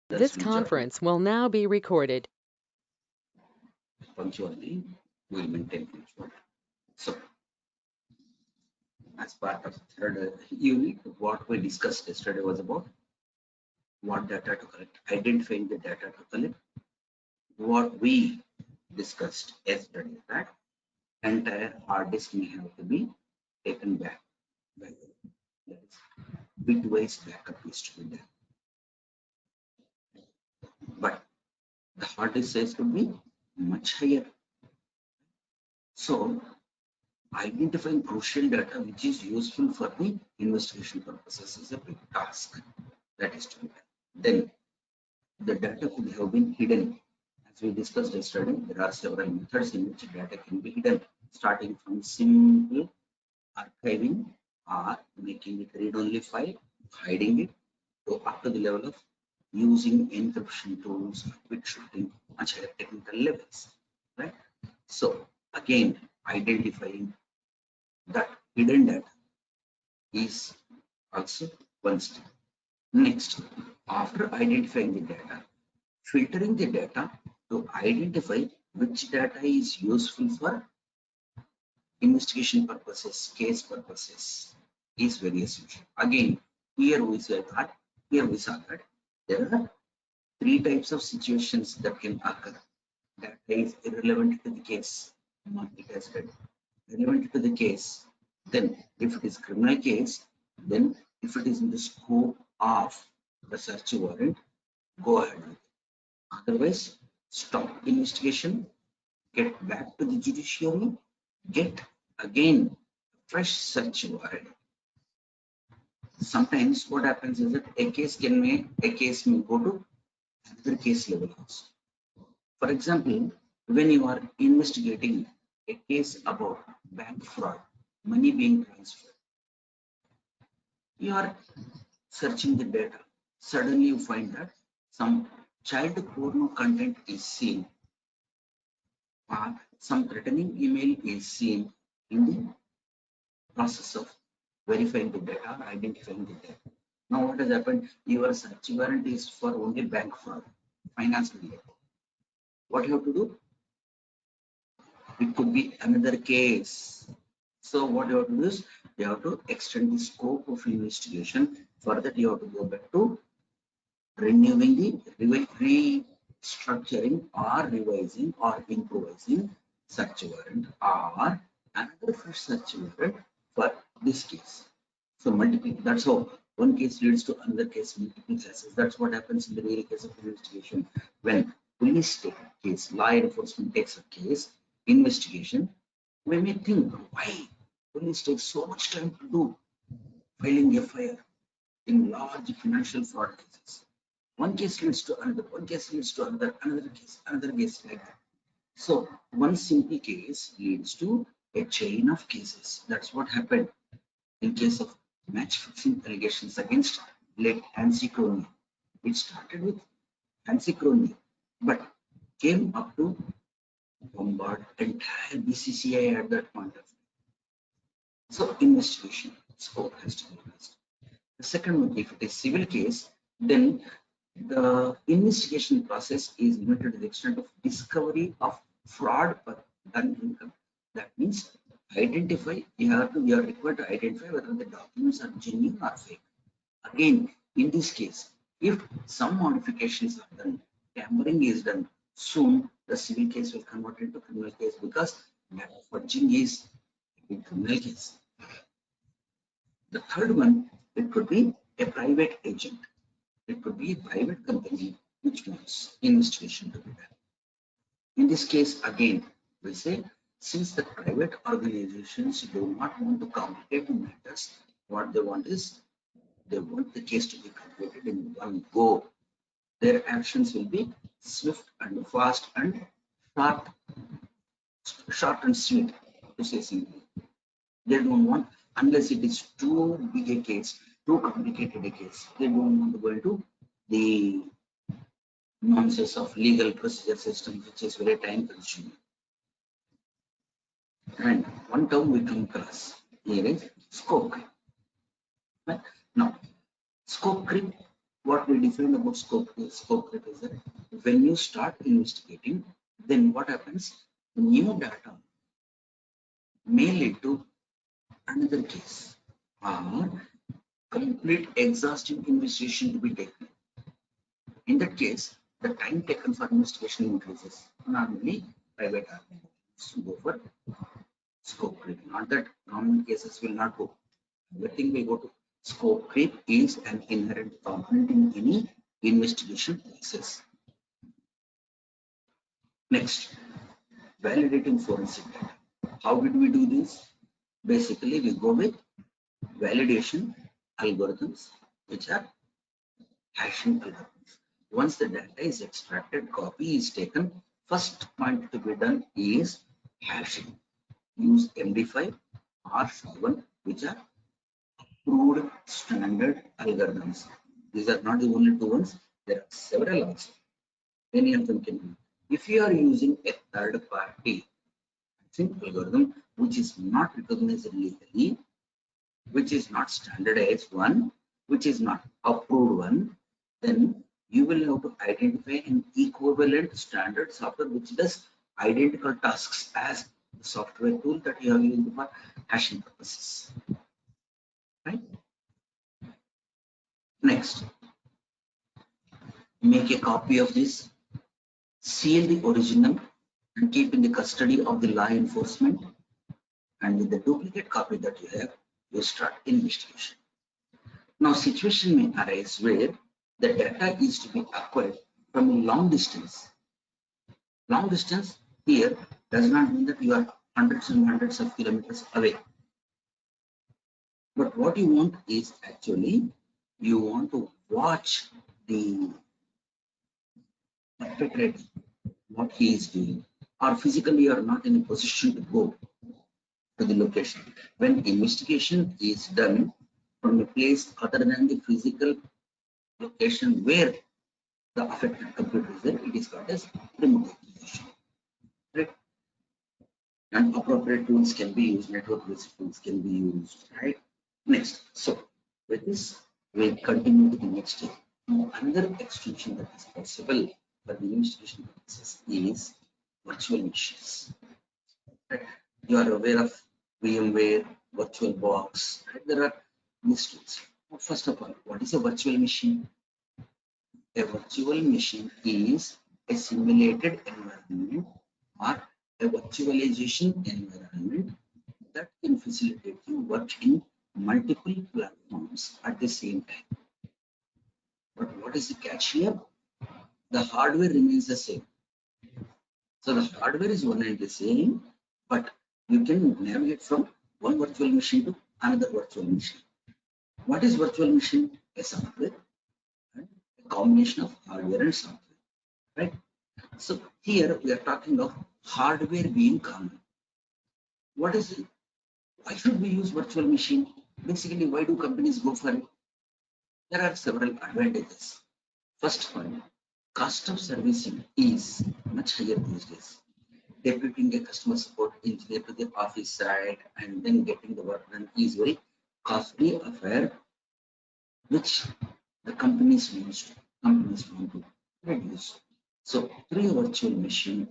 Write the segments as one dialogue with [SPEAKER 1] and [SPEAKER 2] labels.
[SPEAKER 1] This
[SPEAKER 2] That's majority.
[SPEAKER 1] conference will now be recorded.
[SPEAKER 2] Punctuality will maintain punctuality. So, as part of third unit, what we discussed yesterday was about what data to collect, identifying the data to collect. What we discussed yesterday that entire hard disk may have to be taken back. That is, bitwise backup is to be done. But the hard disk size could be much higher. So, identifying crucial data which is useful for the investigation purposes is a big task that is to be done. Then the data could have been hidden. As we discussed yesterday, there are several methods in which data can be hidden, starting from simple archiving or making it read-only file, hiding it, to up to the level of using encryption tools, quick shifting, much higher technical levels, right? So again, identifying that hidden data is also one step. Next, after identifying the data, filtering the data to identify which data is useful for investigation purposes, case purposes is very essential. Again, here we saw that there are three types of situations that can occur. Data is irrelevant to the case, not it has been relevant to the case. Then, if it is criminal case, then if it is in the scope of the search warrant, go ahead with it. Otherwise, stop investigation, get back to the judiciary, get again fresh search warrant. Sometimes what happens is that a case may go to another case level also. For example, when you are investigating a case about bank fraud, money being transferred, you are searching the data. Suddenly you find that some child porno content is seen or some threatening email is seen in the process of verifying the data, identifying the data. Now what has happened? Your search warrant is for only bank fraud, finance related. What you have to do? It could be another case. So what you have to do is you have to extend the scope of investigation. For that, you have to go back to renewing the restructuring or revising or improvising search warrant or another fresh search warrant for this case. So multiple, that's how one case leads to another case, multiple cases. That's what happens in the real case of investigation. When police take a case, law enforcement takes a case, investigation, we may think why police take so much time to do filing FIR in large financial fraud cases. One case leads to another, one case leads to another case like that. So one simple case leads to a chain of cases. That's what happened in case of match fixing allegations against late Hansi Crony. It started with Hansi Crony, but came up to bombard entire BCCI at that point of time. So investigation scope has to be raised. The second one, if it is civil case, then the investigation process is limited to the extent of discovery of fraud per done income. That means identify, you are required to identify whether the documents are genuine or fake. Again, in this case, if some modifications are done, tampering is done, soon the civil case will convert into criminal case because data fudging is a criminal case. The third one, it could be a private agent. It could be a private company which wants investigation to be done. In this case, again, we say since the private organizations do not want to complicate matters, what they want is they want the case to be completed in one go. Their actions will be swift and fast and short, short and sweet, to say simply. They don't want, unless it is too big a case, too complicated a case, they don't want to go into the nonsense of legal procedure system, which is very time consuming. And one term we come across here is scope creep. Right? Now, scope creep what we define about scope creep is that when you start investigating, then what happens? New data may lead to another case or complete exhaustive investigation to be taken. In that case, the time taken for investigation increases. Normally, private organizations go for scope creep. Not that common cases will not go. Everything will go to scope creep is an inherent component in any investigation process. Next, validating forensic data. How did we do this? Basically, we go with validation algorithms, which are hashing algorithms. Once the data is extracted, copy is taken. First point to be done is hashing. Use MD5 or SHA-1, which are approved standard algorithms. These are not the only two ones. There are several also. Any of them can be. If you are using a third party algorithm which is not recognized legally, which is not standardized one, which is not approved one, then you will have to identify an equivalent standard software which does identical tasks as the software tool that you have used for hashing purposes. Right? Next, make a copy of this, seal the original and keep in the custody of the law enforcement, and with the duplicate copy that you have, you start investigation. Now, situation may arise where the data is to be acquired from a long distance. Long distance here does not mean that you are hundreds and hundreds of kilometers away. But what you want is actually you want to watch the perpetrator, what he is doing, or physically you are not in a position to go to the location. When investigation is done from a place other than the physical location where the affected computer is there, it is called as remote acquisition. Right? And appropriate tools can be used, network-based tools can be used. Right? Next, so with this, we'll continue to the next step. Now, another extension that is possible for the investigation purposes is virtual machines. Right? You are aware of VMware, VirtualBox. Right? There are these tools. First of all, what is a virtual machine? A virtual machine is a simulated environment or a virtualization environment that can facilitate you work in multiple platforms at the same time. But what is the catch here? The hardware remains the same. So the hardware is one and the same, but you can navigate from one virtual machine to another virtual machine. What is virtual machine? A software, right? A combination of hardware and software, right? So here we are talking of hardware being common. What is it? Why should we use virtual machine? Basically, why do companies go for it? There are several advantages. First one, cost of servicing is much higher these days. Deputing a customer support engineer to the office side and then getting the work done is very costly affair, which the companies want to reduce. So through a virtual machine,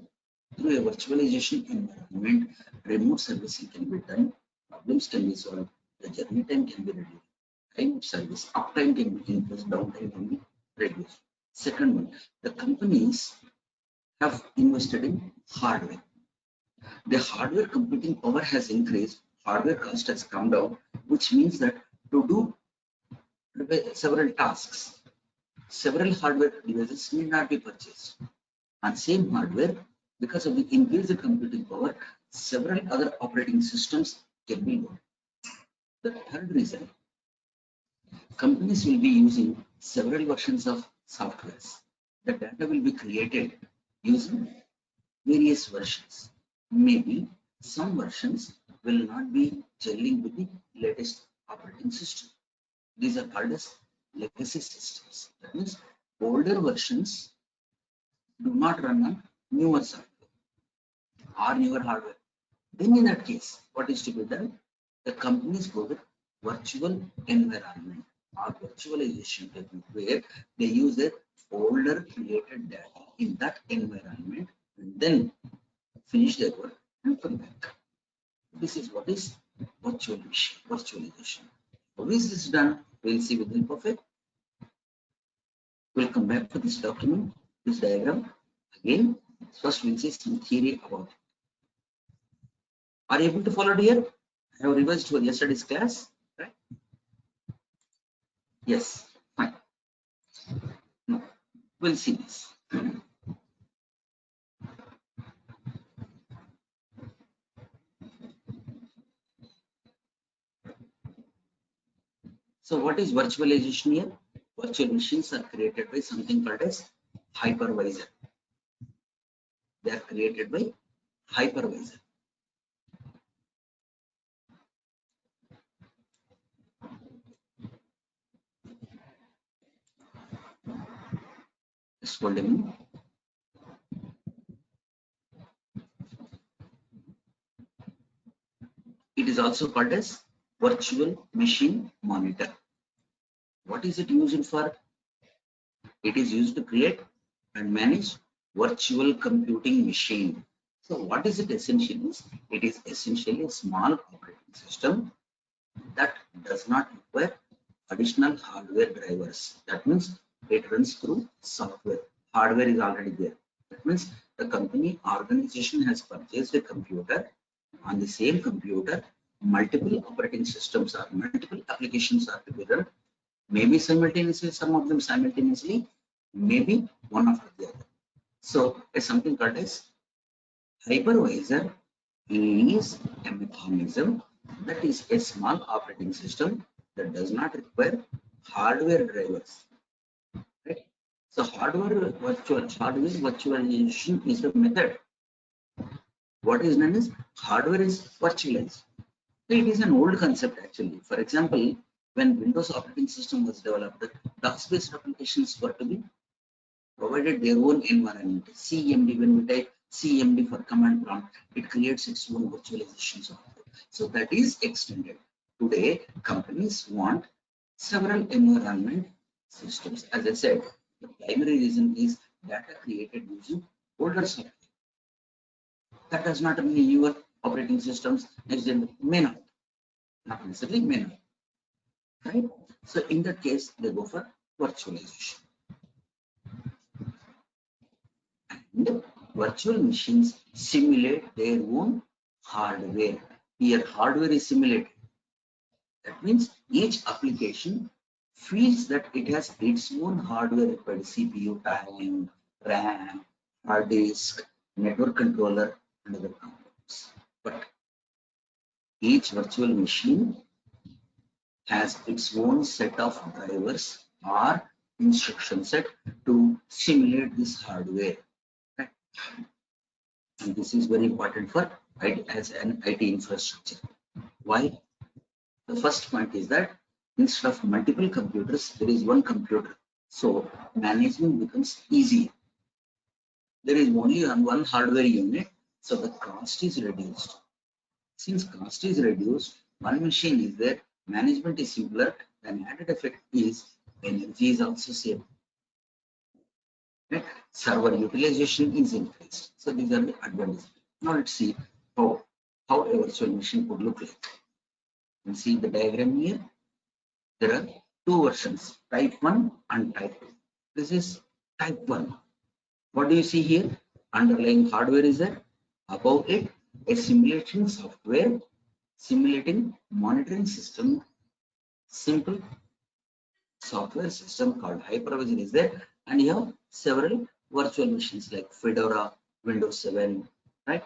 [SPEAKER 2] through a virtualization environment, remote servicing can be done, problems can be solved, the journey time can be reduced, time of service, uptime can be increased, downtime can be reduced. Second one, the companies have invested in hardware. The hardware computing power has increased, hardware cost has come down, which means that to do several tasks, several hardware devices need not be purchased. On same hardware, because of the increased computing power, several other operating systems can be used. The third reason, companies will be using several versions of softwares. The data will be created using various versions. Maybe some versions will not be gelling with the latest operating system. These are called as legacy systems. That means older versions do not run on newer software or newer hardware. Then in that case, what is to be done? The companies go with virtual environment or virtualization technique, where they use a folder created data in that environment and then finish their work and come back. This is what is virtualization. How is this done? We'll see with the help of it. We'll come back to this document, this diagram. Again, first we'll see some theory about it. Are you able to follow it here? I have revised for yesterday's class, right? Yes, fine. No, we'll see this. So what is virtualization here? Virtual machines are created by something called as hypervisor. They are created by hypervisor. Just hold a minute. It is also called as virtual machine monitor. What is it used for? It is used to create and manage virtual computing machine. So what is it essentially? It is essentially a small operating system that does not require additional hardware drivers. That means it runs through software. Hardware is already there. That means the company organization has purchased a computer. On the same computer, multiple operating systems or multiple applications are to be run. Maybe simultaneously, some of them simultaneously, maybe one after the other. So it's something called as hypervisor is a mechanism that is a small operating system that does not require hardware drivers. Right? So hardware virtualization is the method. What is known as hardware is virtualized. It is an old concept actually. For example, when Windows operating system was developed, DOS-based applications were to be provided their own environment. CMD, when we type CMD for command prompt, it creates its own virtualization software. So that is extended. Today, companies want several environment systems. As I said, the primary reason is data created using older software. That does not mean newer operating systems next gen may not necessarily may not. Right? So in that case, they go for virtualization. And virtual machines simulate their own hardware. Here, hardware is simulated. That means each application feels that it has its own hardware required: CPU, time, RAM, hard disk, network controller, and other components. But each virtual machine has its own set of drivers or instruction set to simulate this hardware. Right? And this is very important for IT as an IT infrastructure. Why? The first point is that instead of multiple computers, there is one computer. So management becomes easy. There is only one hardware unit, so the cost is reduced. Since cost is reduced, one machine is there, management is simpler, then added effect is energy is also saved. Right? Server utilization is increased. So these are the advantages. Now let's see how a virtual machine could look like. You see the diagram here. There are two versions, type 1 and type 2. This is type 1. What do you see here? Underlying hardware is there. Above it, a simulation software, simulating monitoring system, simple software system called hypervisor is there. And you have several virtual machines like Fedora, Windows 7, right?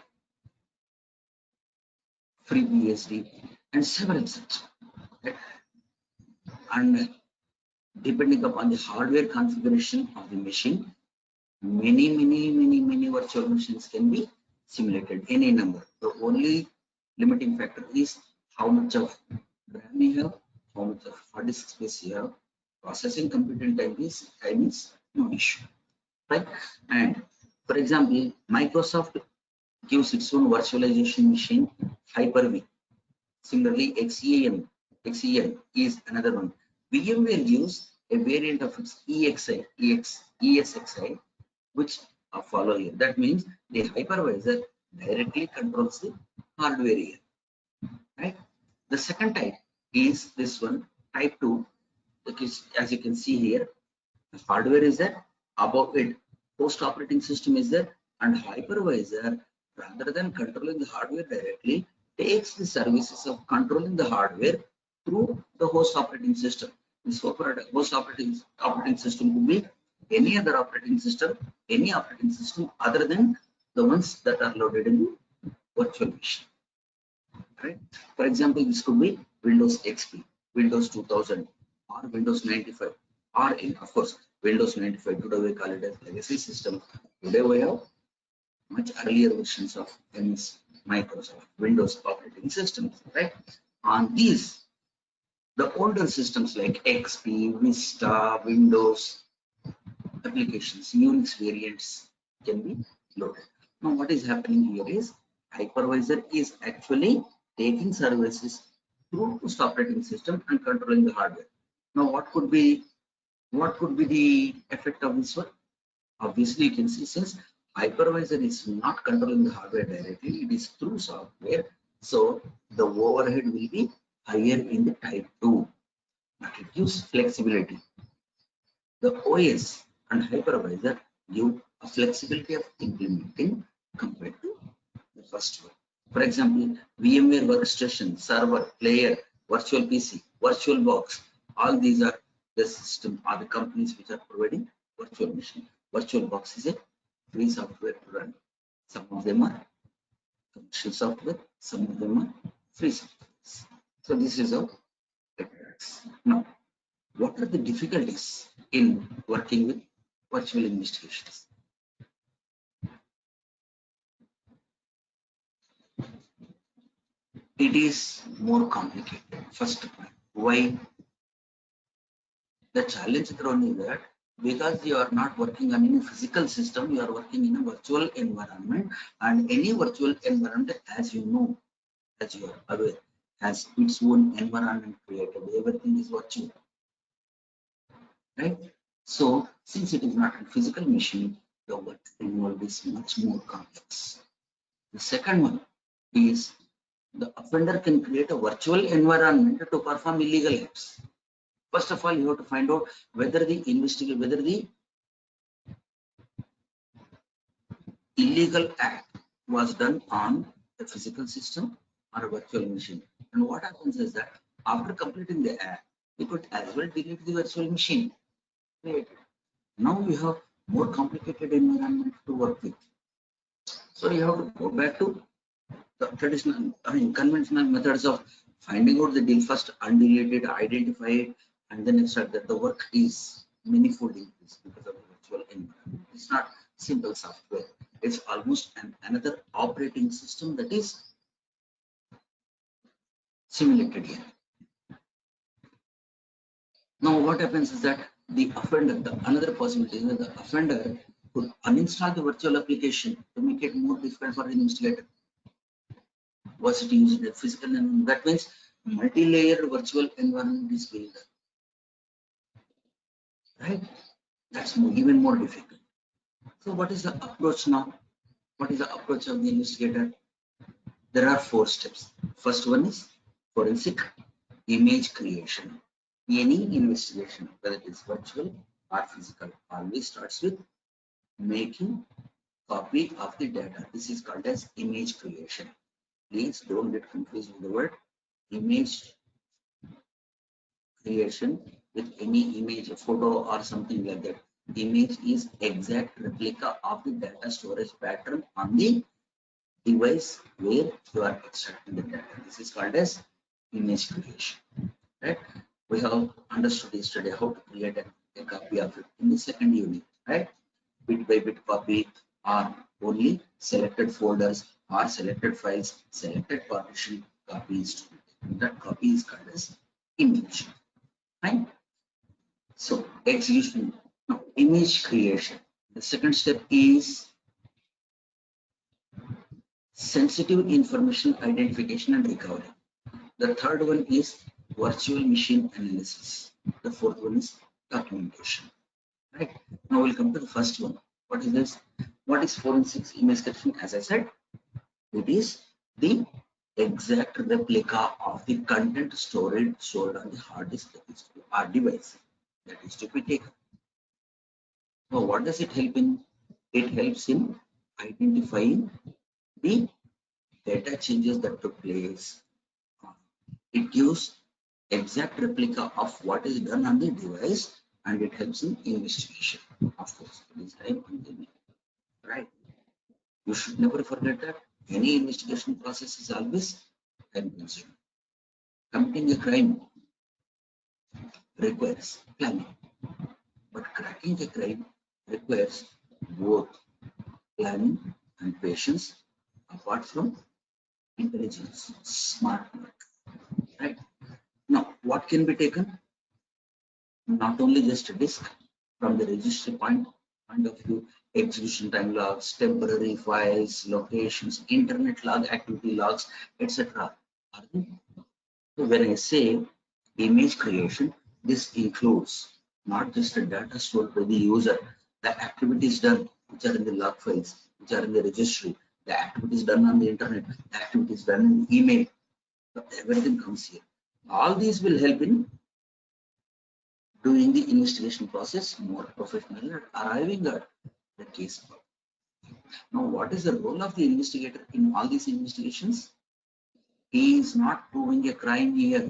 [SPEAKER 2] FreeBSD, and several such. Right? And depending upon the hardware configuration of the machine, many virtual machines can be simulated, any number. The only limiting factor is how much of RAM you have, how much of hard disk space you have. Processing computing time is no issue, right? And for example, Microsoft gives its own virtualization machine, Hyper-V. Similarly, XEN is another one. VMware gives a variant of its ESXi, which follow here. That means the hypervisor directly controls the hardware here, right? The second type is this one, type 2, because as you can see here, the hardware is there, above it host operating system is there, and hypervisor, rather than controlling the hardware directly, takes the services of controlling the hardware through the host operating system. This host operating system could be any other operating system, any operating system other than the ones that are loaded in the virtual machine. Right? For example, this could be Windows XP, Windows 2000, or Windows 95, or of course Windows 95. Today we call it as legacy system. Today we have much earlier versions of MS Microsoft Windows operating systems. Right? On these, the older systems like XP, Vista, Windows applications, Unix variants can be loaded. Now, what is happening here is hypervisor is actually taking services through host operating system and controlling the hardware. Now, what could be the effect of this one? Obviously, you can see since hypervisor is not controlling the hardware directly, it is through software. So the overhead will be higher in the type 2, but it gives flexibility. The OS and hypervisor give a flexibility of implementing compared to the first one. For example, VMware Workstation, Server, Player, Virtual PC, VirtualBox, all these are the system or the companies which are providing virtual machine. VirtualBox is a free software to run. Some of them are commercial software, some of them are free software. So this is how it works. Now, what are the difficulties in working with virtual investigations? It is more complicated. First point, why? The challenge thrown is that because you are not working on any physical system, you are working in a virtual environment, and any virtual environment, as you know, as you are aware, has its own environment created. Everything is virtual, right? So since it is not a physical machine, the work involved is much more complex. The second one is the offender can create a virtual environment to perform illegal acts. First of all, you have to find out whether the illegal act was done on a physical system or a virtual machine. And what happens is that after completing the act, you could as well delete the virtual machine. Right. Now you have more complicated environment to work with. So you have to go back to the traditional, conventional methods of finding out the deal first, undelete it, identify it, and then extract that. The work is manifold increase because of the virtual environment. It's not simple software. It's almost another operating system that is simulated here. Now what happens is that the offender, another possibility is that the offender could uninstall the virtual application to make it more difficult for the investigator. Was it used in a physical environment? That means multi-layered virtual environment is built. Right? That's even more difficult. So what is the approach now? What is the approach of the investigator? There are 4 steps. First one is forensic image creation. Any investigation, whether it is virtual or physical, always starts with making copy of the data. This is called as image creation. Please don't get confused with the word image creation with any image, a photo or something like that. Image is exact replica of the data storage pattern on the device where you are extracting the data. This is called as image creation. Right? We have understood yesterday how to create a copy of it in the second unit. Right? Bit by bit copy or only selected folders or selected files, selected partition copies. That copy is called as image. Right? So execution, now image creation. The second step is sensitive information identification and recovery. The third one is virtual machine analysis. The fourth one is documentation. Right. Now we'll come to the first one. What is this? What is forensic investigation? As I said, it is the exact replica of the content stored on the hard disk, that is our device, that is to be taken. Now, what does it help in? It helps in identifying the data changes that took place. It gives exact replica of what is done on the device, and it helps in investigation. Of course, it is time consuming, right? You should never forget that any investigation process is always time consuming. Committing a crime requires planning, but cracking a crime requires both planning and patience, apart from intelligence, smart work. Right? Now, what can be taken? Not only just a disk from the registry point of view, execution time logs, temporary files, locations, internet log, activity logs, etc. So when I say image creation, this includes not just the data stored by the user, the activities done which are in the log files, which are in the registry, the activities done on the internet, the activities done in the email, so everything comes here. All these will help in doing the investigation process more professionally and arriving at the case. Now, what is the role of the investigator in all these investigations? He is not proving a crime here.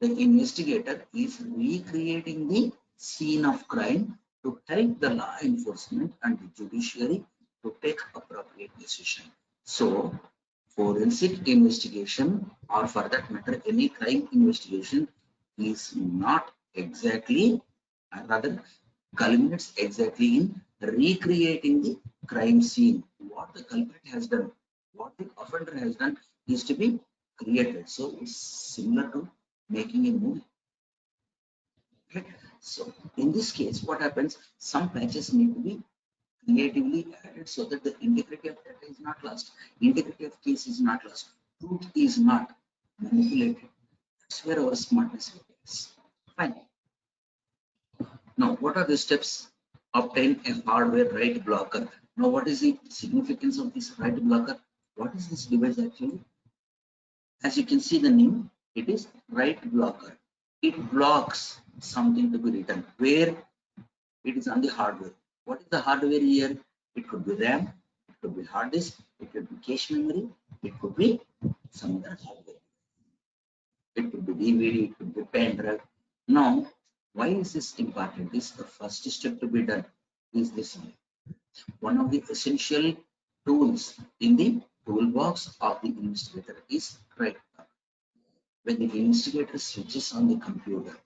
[SPEAKER 2] The investigator is recreating the scene of crime to help the law enforcement and the judiciary to take appropriate decision. So, forensic investigation, or for that matter, any crime investigation, is not exactly, rather culminates exactly in recreating the crime scene. What the culprit has done, what the offender has done, is to be created. So it's similar to making a movie. Okay. So in this case, what happens? Some patches need to be creatively added so that the integrity of data is not lost, integrity of case is not lost, truth is not manipulated. That's where our smartness is. Fine. Now, what are the steps? Obtain a hardware write blocker. Now, what is the significance of this write blocker? What is this device actually? As you can see the name, it is write blocker. It blocks something to be written where it is on the hardware. What is the hardware here? It could be RAM, it could be hard disk, it could be cache memory, it could be some other hardware. It could be DVD, it could be pen drive. Now, why is this important? This is the first step to be done. Is this one of the essential tools in the toolbox of the investigator is write blocker. When the investigator switches on the computer,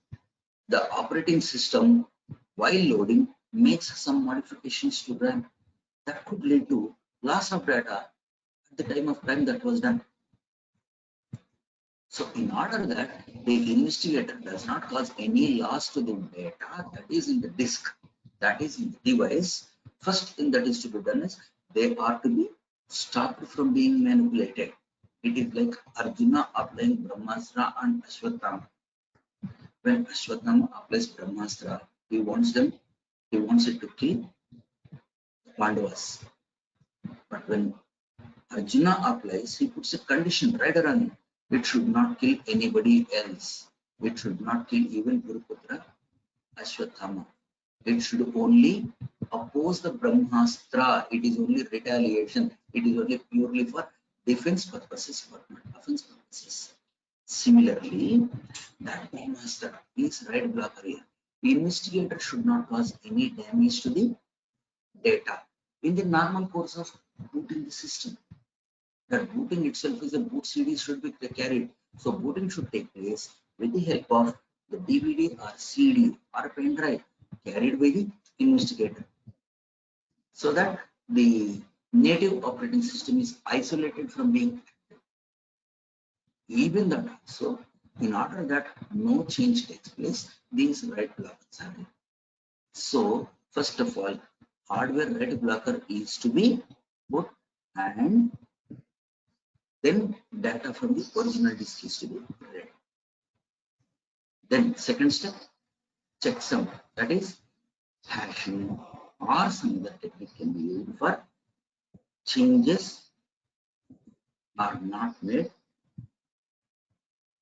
[SPEAKER 2] the operating system, while loading, makes some modifications to RAM that could lead to loss of data at the time of crime that was done. So in order that the investigator does not cause any loss to the data that is in the disk, that is in the device, first thing that is to be done is they are to be stopped from being manipulated. It is like Arjuna applying Brahmastra and Ashwatthama. When Ashwatthama applies Brahmastra, he wants it to kill Pandavas. But when Arjuna applies, he puts a condition right around it. It should not kill anybody else. It should not kill even Guruputra Ashwatthama. It should only oppose the Brahmastra. It is only retaliation. It is only purely for defense purposes, but not offense purposes. Similarly, that Brahmastra is right blocker here. The investigator should not cause any damage to the data in the normal course of booting the system. That booting itself is a boot CD should be carried. So booting should take place with the help of the DVD or CD or pen drive carried by the investigator, so that the native operating system is isolated from being active. Even that also, in order that no change takes place, these write blockers are there. So first of all, hardware write blocker is to be put, and then data from the original disk is to be read. Then second step, checksum, that is hashing or some other technique can be used for changes are not made,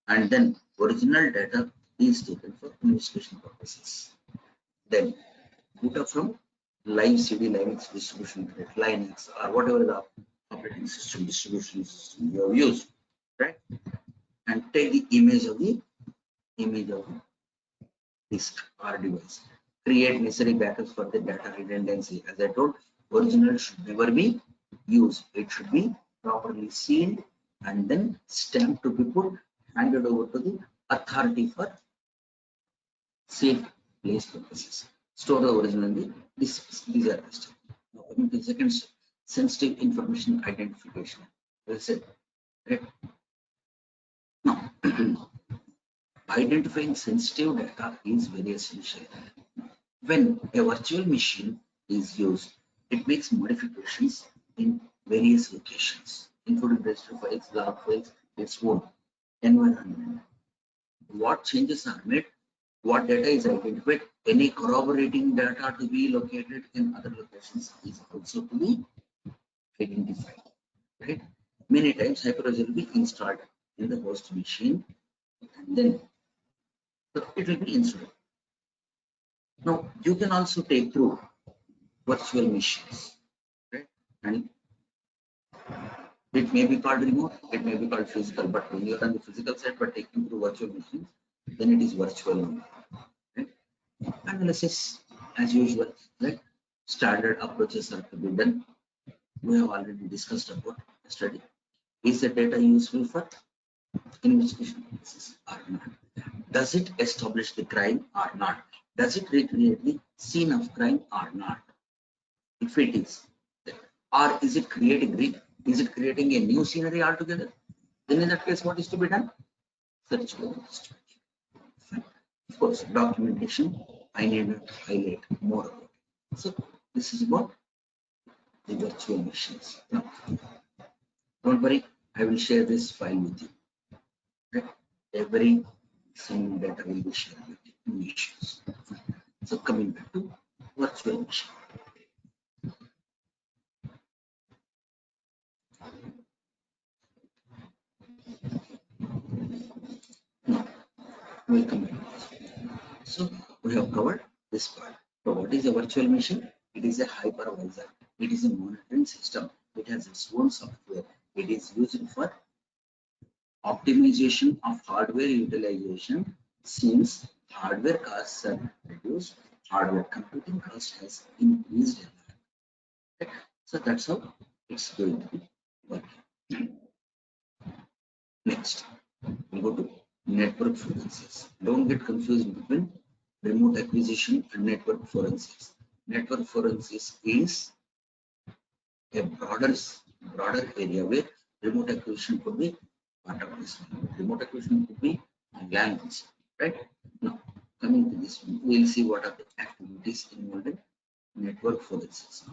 [SPEAKER 2] and then original data is taken for investigation purposes. Then boot up from live CD, Linux distribution, Linux, or whatever the operating system distribution system you have used, right? And take the image of the disk or device. Create necessary backups for the data redundancy. As I told, original should never be used. It should be properly sealed and then stamped to be put, handed over to the authority for safe place purposes. Store the original in the disks. These are the steps. Now coming to the second step, sensitive information identification. That's it. Right? Now, identifying sensitive data is very essential. When a virtual machine is used, it makes modifications in various locations, including registry files, log files, its own environment. What changes are made, what data is identified, any corroborating data to be located in other locations is also to be identified. Right? Many times hypervisor will be installed in the host machine and then it will be installed. Now you can also take through virtual machines, right? And it may be called remote, it may be called physical, but when you're on the physical side but taking through virtual machines, then it is virtual. Right? Analysis as usual, right? Standard approaches are to be done. We have already discussed about the study. Is the data useful for investigation purposes or not? Does it establish the crime or not? Does it recreate the scene of crime or not? If it is, or is it creating a new scenery altogether? Then in that case, what is to be done? Search for investigation. Of course, documentation. I need to highlight more about it. So this is about the virtual machines. Now, don't worry, I will share this file with you. Okay? Every single data will be shared with you. No issues. So coming back to virtual machine. Now, we'll come back to this. So we have covered this part. So what is a virtual machine? It is a hypervisor. It is a monitoring system. It has its own software. It is used for optimization of hardware utilization. Since hardware costs are reduced, hardware computing cost has increased. Okay? So that's how it's going to be working. Next, we'll go to network forensics. Don't get confused between remote acquisition and network forensics. Network forensics is a broader area where remote acquisition could be part of this one. Remote acquisition could be on language, right? Now, coming to this one, we'll see what are the activities involved in network forensics.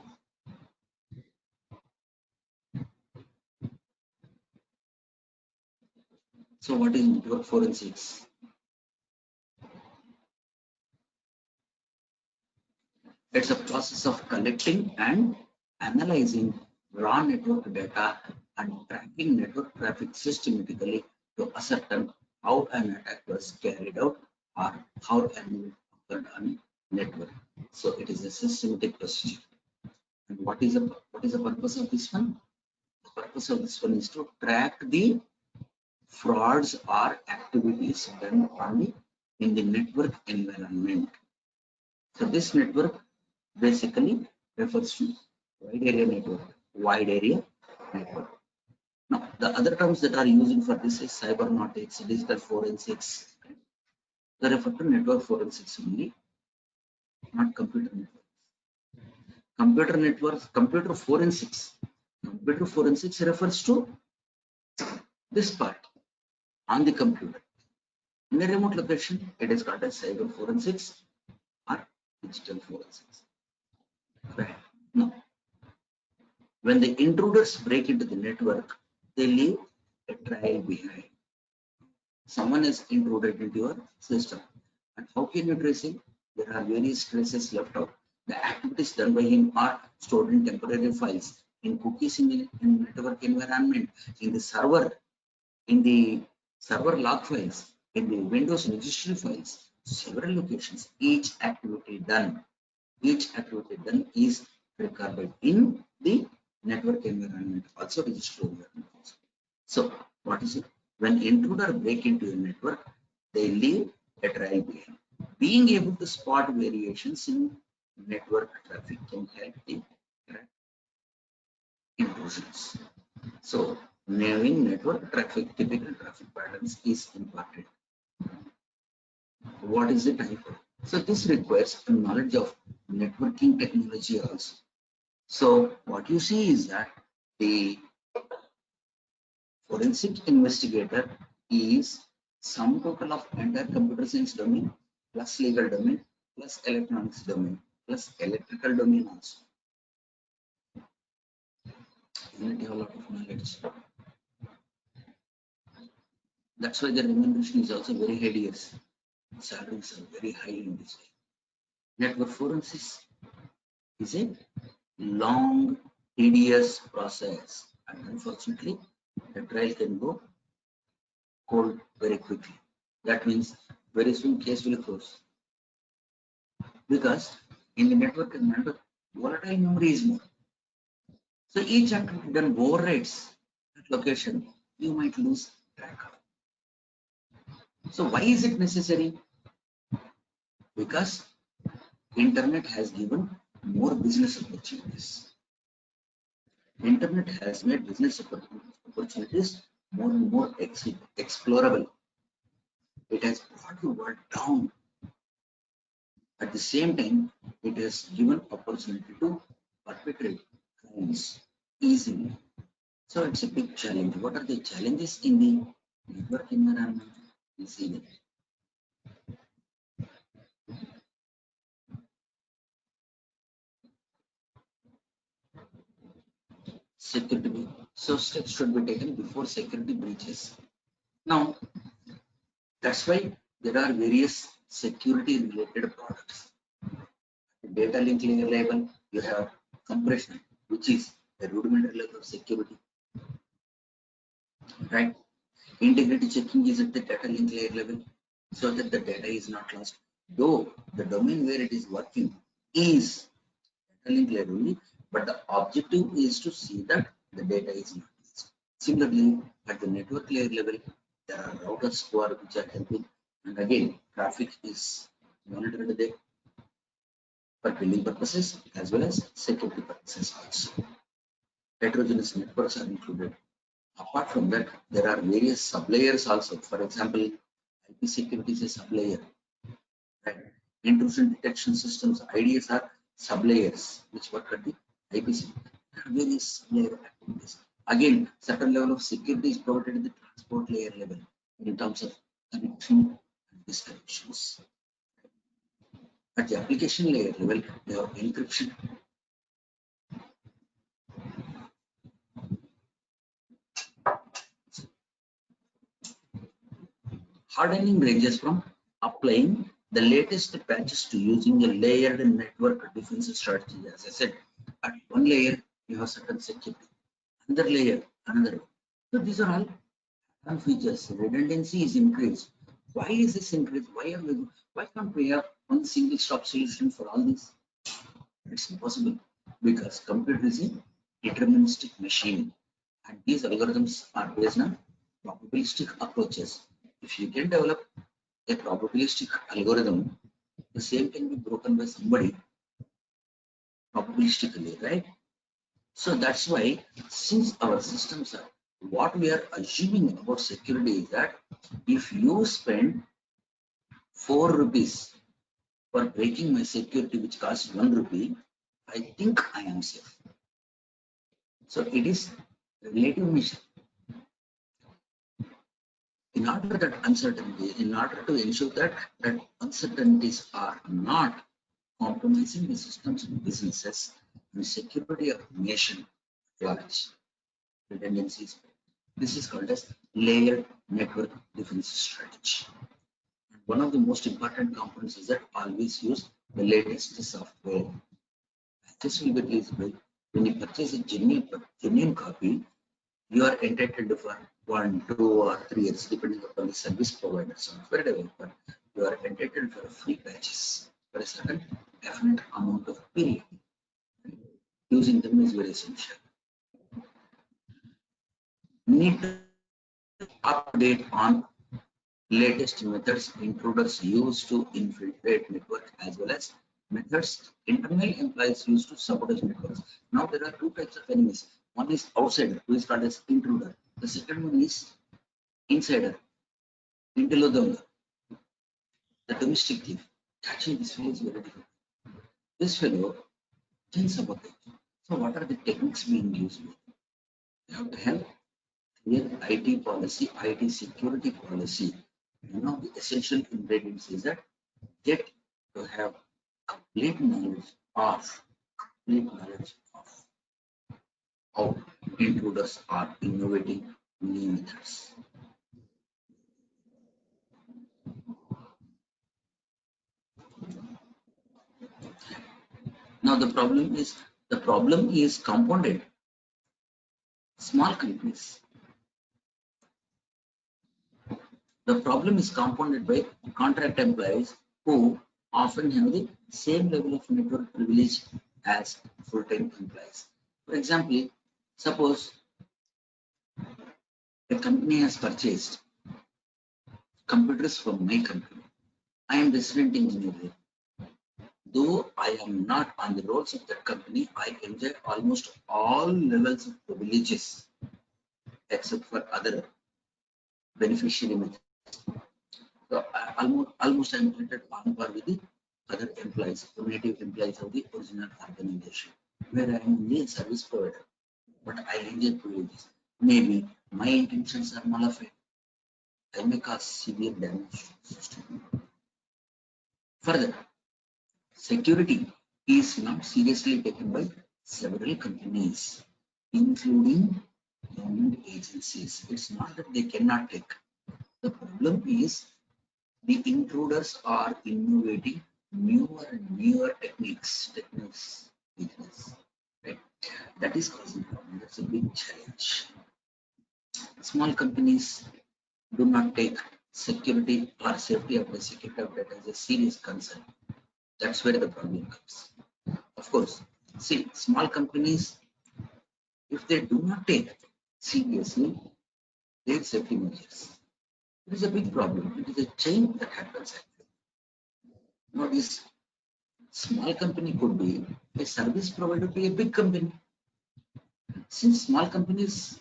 [SPEAKER 2] So, what is network forensics? It's a process of collecting and analyzing raw network data and tracking network traffic systematically to ascertain how an attack was carried out or how an occurred on network. So it is a systematic procedure. And what is the purpose of this one? The purpose of this one is to track the frauds or activities done in the network environment. So this network basically refers to wide area network. Now, the other terms that are used for this is cybernautics, digital forensics. They refer to network forensics only, not computer networks. Computer forensics. Computer forensics refers to this part on the computer. In a remote location, it is called as cyber forensics or digital forensics. Right. Now, when the intruders break into the network, they leave a trail behind. someone is intruded into your system. And how can you trace him? There are various traces left out. The activities done by him are stored in temporary files, in cookies in the network environment, in the server log files, in the Windows registry files, several locations. Each activity done is recorded in the network environment, also registry environment. So what is it? When intruder break into a network, they leave a trail behind. Being able to spot variations in network traffic can help in intrusions. So knowing network traffic, typical traffic patterns is important. What is the type of? So this requires a knowledge of networking technology also. So what you see is that the forensic investigator is sum total of entire computer science domain plus legal domain plus electronics domain plus electrical domain also. You need to have a lot of knowledge. That's why the remuneration is also very hideous. Salaries are very high in this way. Network forensics is a long, tedious process, and unfortunately, the trial can go cold very quickly. That means very soon case will close, because in the network environment, volatile memory is more. So each activity done overrides that location, you might lose track of. So why is it necessary? Because internet has given more business opportunities. Internet has made business opportunities more and more explorable. It has brought the world down. At the same time, it has given opportunity to perpetrate crimes easily. So it's a big challenge. What are the challenges in the network environment? We see that. Security. So steps should be taken before security breaches. Now, that's why there are various security related products. Data link layer level, you have compression, which is a rudimentary level of security. Right? Integrity checking is at the data link layer level so that the data is not lost. Though the domain where it is working is data link layer only, but the objective is to see that the data is not lost. Similarly, at the network layer level, there are routers which are helping, and again, traffic is monitored there for billing purposes as well as security purposes also. Heterogeneous networks are included. Apart from that, there are various sublayers also. For example, IP security is a sublayer. Right? Intrusion detection systems, IDS are sublayers which work at the IP security. There are various sublayer activities. Again, certain level of security is provided at the transport layer level in terms of connection and disconnections. At the application layer level, they have encryption. Hardening ranges from applying the latest patches to using a layered network defense strategy. As I said, at one layer you have certain security, another layer, another. So these are all features. Redundancy is increased. Why is this increased? Why can't we have one single stop solution for all this? It's impossible, because computer is a deterministic machine, and these algorithms are based on probabilistic approaches. If you can develop a probabilistic algorithm, the same can be broken by somebody probabilistically, right? So that's why, since our systems are, what we are assuming about security is that if you spend 4 rupees for breaking my security, which costs 1 rupee, I think I am safe. So it is relative measure. In order to ensure that uncertainties are not compromising the systems and businesses and security of nation at large, redundancies. This is called as layered network defense strategy. One of the most important components is that always use the latest software. This will be feasible when you purchase a genuine copy. You are entitled for 1, 2, or 3 years, depending upon the service provider, software developer. You are entitled for free patches for a certain definite amount of period. Using them is very essential. Need to update on latest methods intruders use to infiltrate network, as well as methods internal employees use to sabotage networks. Now there are two types of enemies. One is outsider, who is called as intruder. The second one is insider, intelodonga, the domestic thief. Catching this fellow is very difficult. This fellow thinks about it. So what are the techniques being used? You have to have clear IT policy, IT security policy. One of the essential ingredients is that get to have complete knowledge of how intruders are innovating new methods. Now the problem is compounded. Small companies. The problem is compounded by contract employees who often have the same level of network privilege as full-time employees. For example, suppose a company has purchased computers from my company. I am resident engineer here. Though I am not on the rolls of that company, I enjoy almost all levels of privileges except for other beneficiary methods. So almost I'm treated on par with the other employees, the native employees of the original organization, where I am only a service provider, but I enjoy privileges. Maybe my intentions are nullified. I may cause severe damage to the system. Further, security is not seriously taken by several companies, including government agencies. It's not that they cannot take. The problem is the intruders are innovating newer and newer techniques, right? That is causing problem. That's a big challenge. Small companies do not take security or safety of the security of data as a serious concern. That's where the problem comes. Of course, see, small companies, if they do not take seriously their safety measures, it is a big problem. It is a chain that happens. Now, this small company could be a service provider to a big company. Since small companies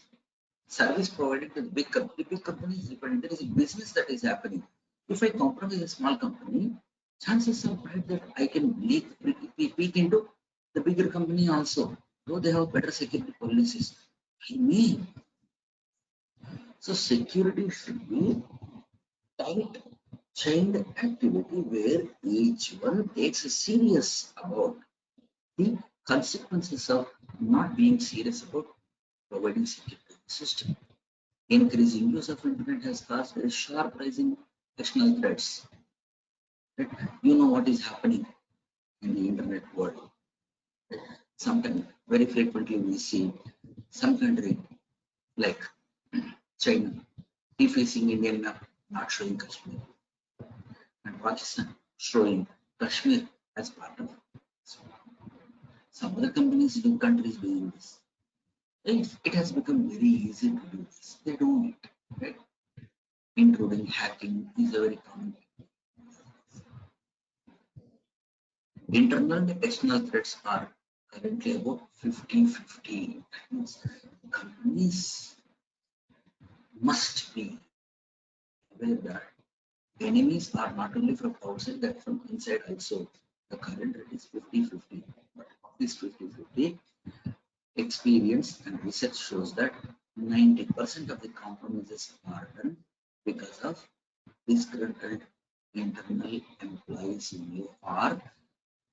[SPEAKER 2] service provided to the big company is dependent. There is a business that is happening. If I compromise a small company, chances are great that I can peek into the bigger company also, though they have better security policies. I mean, so security should be tight chained activity where each one takes a serious about the consequences of not being serious about providing security system. Increasing use of internet has caused a sharp rise in external threats. Right? You know what is happening in the internet world. Right? Sometimes, very frequently, we see some country like China defacing Indian map, not showing Kashmir, and Pakistan showing Kashmir as part of it. Some other countries doing this. It has become very easy to do this. They do it, right? Including hacking is a very common. Internal and external threats are currently about 50-50. Companies must be aware that enemies are not only from outside, but from inside also. The current rate is 50-50. But of this 50-50, experience and research shows that 90% of the compromises are done because of disgruntled internal employees who are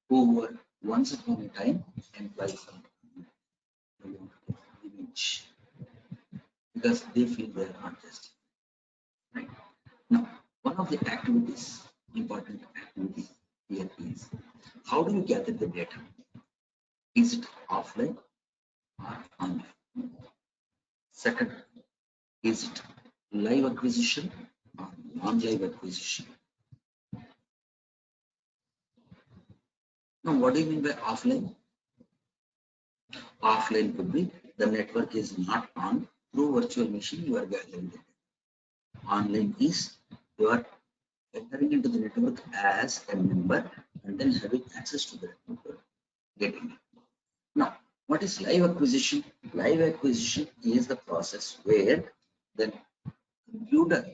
[SPEAKER 2] who were once upon a time employees of the image. because they feel they are not just right. Now, one of the activities, important activity here is how do you gather the data? Is it offline or online? Second, is it live acquisition or non-live acquisition? Now, what do you mean by offline? Offline could be the network is not on, through virtual machine you are gathering data. Online is you are entering into the network as a member and then having access to the network, getting it. Now, what is live acquisition? Live acquisition is the process where the computer,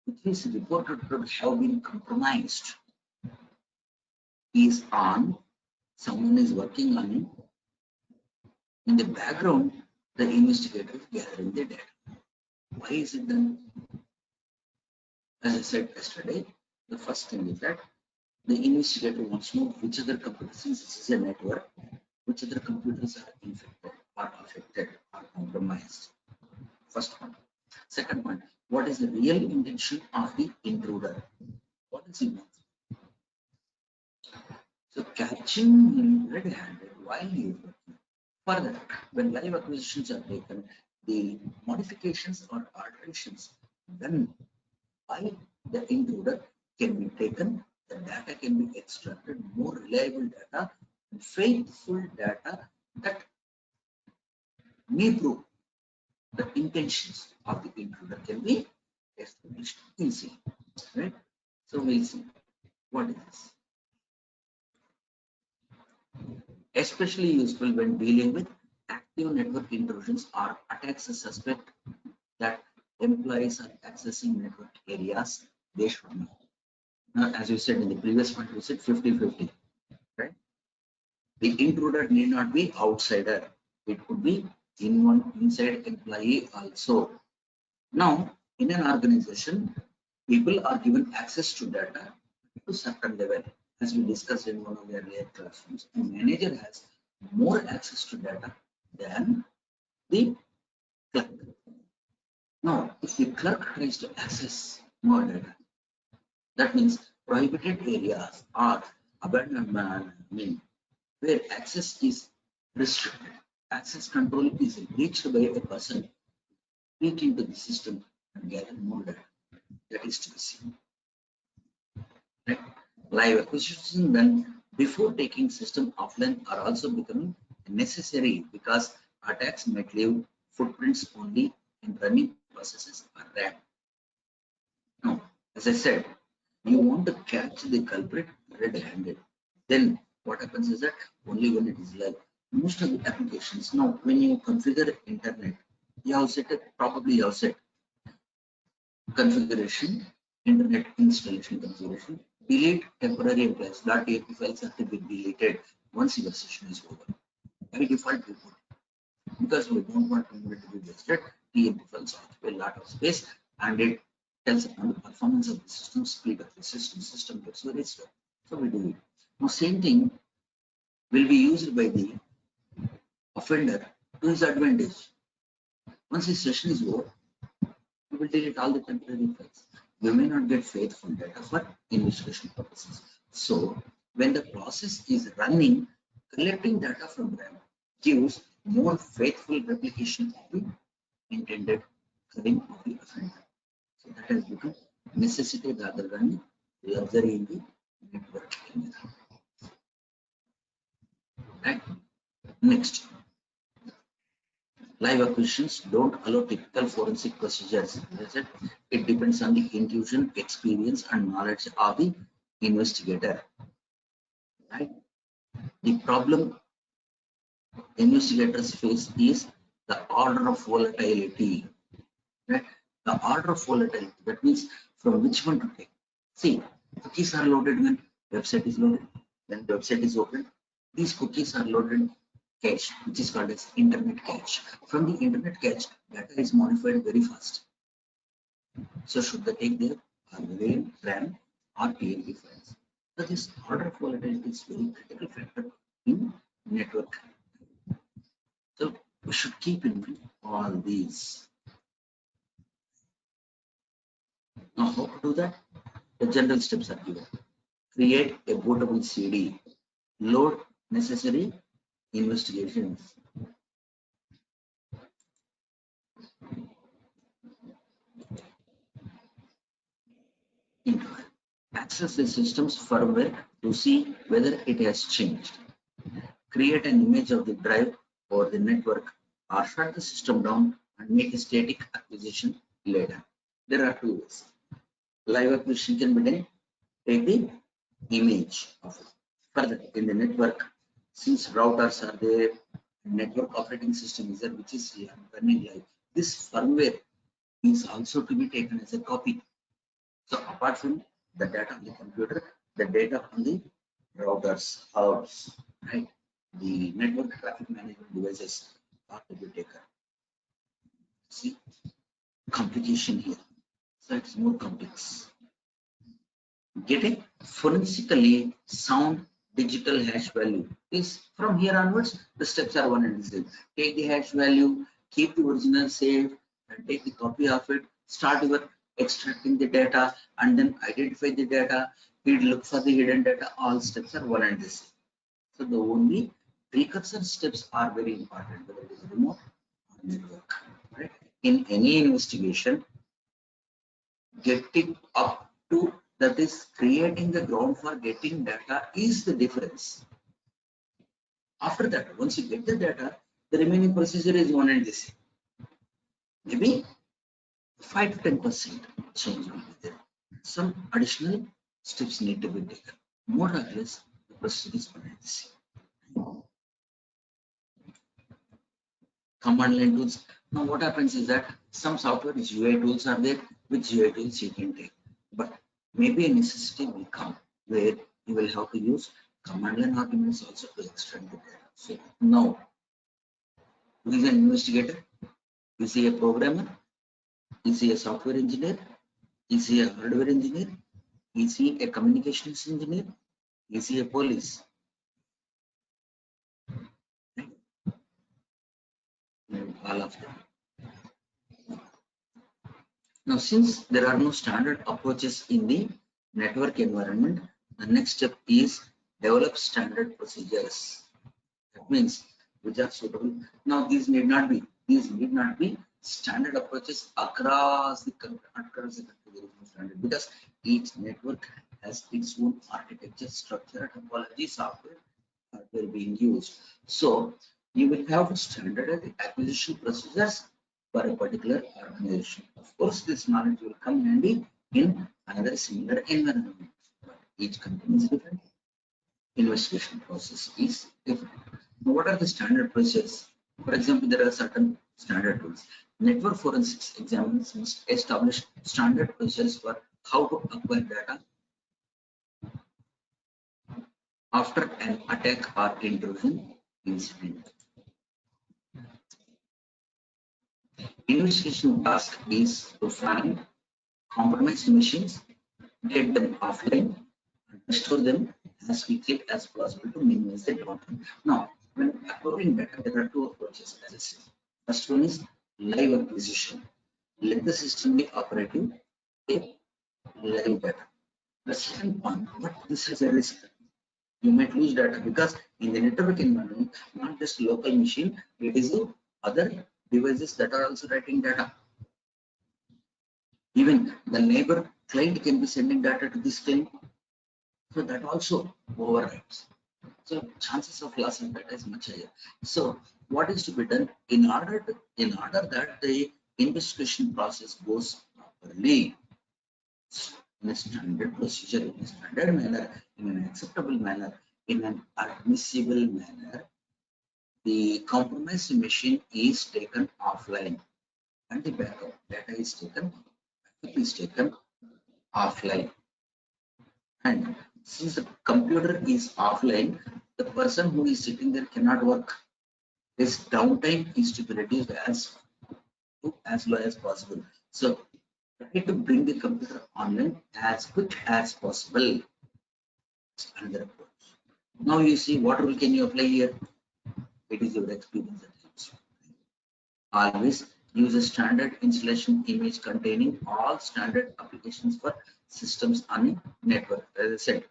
[SPEAKER 2] which is reported to have been compromised, is on, someone is working on it. In the background, the investigator is gathering the data. Why is it done? As I said yesterday, the first thing is that the investigator wants to know which other computers, since this is a network, which other computers are infected or affected or compromised. First one. Second one, what is the real intention of the intruder? What is he want? So catching him red-handed while he is working. Further, when live acquisitions are taken, the modifications or alterations done by the intruder can be taken, the data can be extracted, more reliable data, and faithful data that may prove the intentions of the intruder can be established easily, right? So we'll see what is this. Especially useful when dealing with active network intrusions or attacks a suspect that employees are accessing network areas they should know. Now, as you said in the previous one, you said 50-50, right? The intruder need not be outsider. It could be inside employee also. Now, in an organization, people are given access to data to certain level. As we discussed in one of the earlier classrooms, a manager has more access to data than the clerk. Now, if the clerk tries to access more data, that means prohibited areas or abandoned, where access is restricted, access control is reached by a person, peek into the system and gather more data. That is to be seen. Right? Live acquisition then before taking system offline are also becoming necessary because attacks might leave footprints only in running processes or RAM. Now, as I said, you want to catch the culprit red-handed. Then what happens is that only when it is live. Most of the applications now, when you configure internet, you have set it, probably you have set configuration, internet installation configuration, delete temporary employees. .app files have to be deleted once your session is over. By default, we put because we don't want memory to be wasted. TMP files occupy a lot of space and it tells upon the performance of the system, speed of the system gets very slow. So we do it. Now, same thing will be used by the offender to his advantage. Once his session is over, we will delete all the temporary files. We may not get faithful data for investigation purposes. So when the process is running, collecting data from RAM gives more faithful replication of the intended crime of the offender. So that has become necessity rather than luxury in the network. Right? Next. Live acquisitions don't allow typical forensic procedures. It depends on the intuition, experience, and knowledge of the investigator. Right? The problem investigators face is the order of volatility. Right? The order of volatility. That means from which one to take. See, cookies are loaded when website is loaded. When the website is opened, these cookies are loaded cache, which is called as internet cache. From the internet cache, data is modified very fast. So should they take their RAM or TLB files? So this order of volatility is very critical factor in network. So we should keep in mind all these. Now, how to do that? The general steps are given. Create a bootable CD. Load necessary investigations. Access the system's firmware to see whether it has changed. Create an image of the drive or the network, or shut the system down and make a static acquisition later. There are two ways. Live acquisition can be done. Take the image of it. Further, in the network, since routers are there, network operating system is there, which is running live. This firmware is also to be taken as a copy. So apart from the data on the computer, the data on the routers, hubs, right? The network traffic management devices are to be taken. See, complication here. So it's more complex. Get a forensically sound digital hash value. Is from here onwards, the steps are one and the same. Take the hash value, keep the original saved, and take the copy of it. Start your extracting the data, and then identify the data. Look for the hidden data. All steps are one and the same. So the only precursor steps are very important, whether it is remote or network. Right? In any investigation, getting up to, that is creating the ground for getting data, is the difference. After that, once you get the data, the remaining procedure is one and the same. Maybe 5 to 10% change will be there. Some additional steps need to be taken. More or less, the procedure is one and the same. Command line tools. Now what happens is that some software GUI tools are there, which GUI tools you can take. But maybe a necessity will come where you will have to use command line arguments also to extract the data. So now, who is an investigator? Is he a programmer? Is he a software engineer? Is he a hardware engineer? Is he a communications engineer? Is he a police? All of them. Now, since there are no standard approaches in the network environment, the next step is develop standard procedures. That means which are suitable. Now, these need not be standard approaches across the country, standard, because each network has its own architecture, structure, topology, software hardware being used. So you will have to standardize the acquisition procedures for a particular organization. Of course, this knowledge will come handy in another similar environment. But each company is different. Investigation process is different. Now, what are the standard procedures? For example, there are certain standard rules. Network forensics examiners must establish standard procedures for how to acquire data after an attack or intrusion incident. Investigation task is to find compromised machines, get them offline, and restore them as quickly as possible to minimize the downtime. Now, when acquiring data, there are two approaches, as I said. First one is live acquisition. Let the system be operative, take live data. The second one, but this is a risk. You might lose data because in the network environment, not just local machine, it is the other devices that are also writing data. Even the neighbor client can be sending data to this client, so that also overrides. So chances of loss of data is much higher. So what is to be done in order that the investigation process goes properly in a standard procedure, in a standard manner, in an acceptable manner, in an admissible manner, the compromised machine is taken offline and the backup data is taken offline. And since the computer is offline, the person who is sitting there cannot work. This downtime is to be reduced as low as possible. So try to bring the computer online as quick as possible. Another approach. Now you see what rule can you apply here? It is your experience that helps you. Always use a standard installation image containing all standard applications for systems on a network. As I said,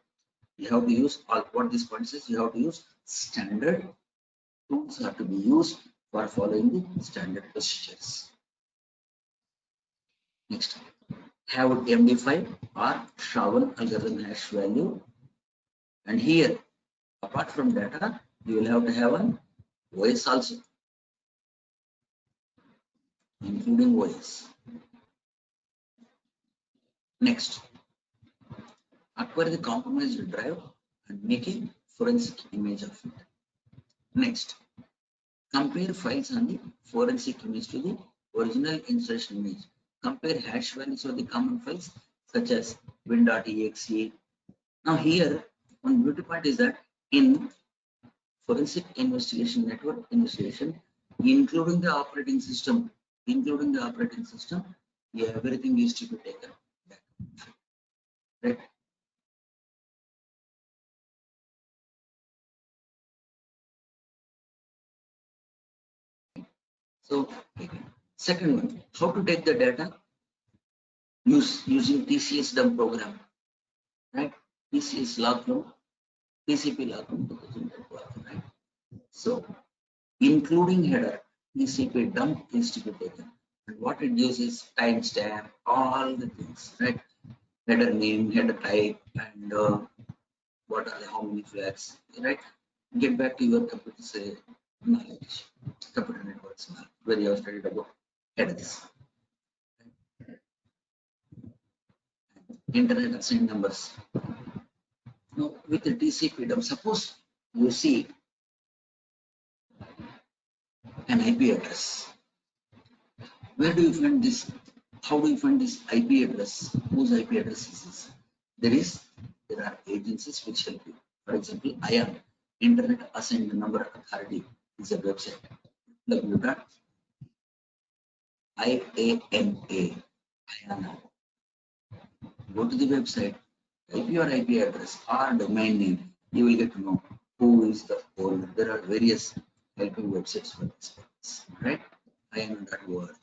[SPEAKER 2] you have to use all what this point says. You have to use standard tools are to be used for following the standard procedures. Next, have MD5 or SHA-1 algorithm hash value, and here apart from data you will have to have an OS also, including OS. Next, acquire the compromised drive and make a forensic image of it. Next, compare files on the forensic image to the original installation image. Compare hash values of the common files such as win.exe. Now here, one beauty point is that in forensic investigation, network investigation, including the operating system, yeah, everything is to be taken back. Right? So, second one, how to take the data? Using TCS dump program, right? TCS log from TCP log from 2012, right? So, including header, TCP dump is to be taken. And what it gives is timestamp, all the things, right? Header name, header type, and what are the how many flags, right? Get back to your computer say knowledge, computer networks knowledge, where you have studied about headers. Internet assigned numbers. Now with the TCP dump, suppose you see an IP address. Where do you find this? How do you find this IP address? Whose IP address is this? There are agencies which help you. For example, IANA, Internet Assigned Number Authority, is a website. IANA. Go to the website, type your IP address or domain name. You will get to know who is the owner. There are various helping websites for this purpose, right? IANA.org.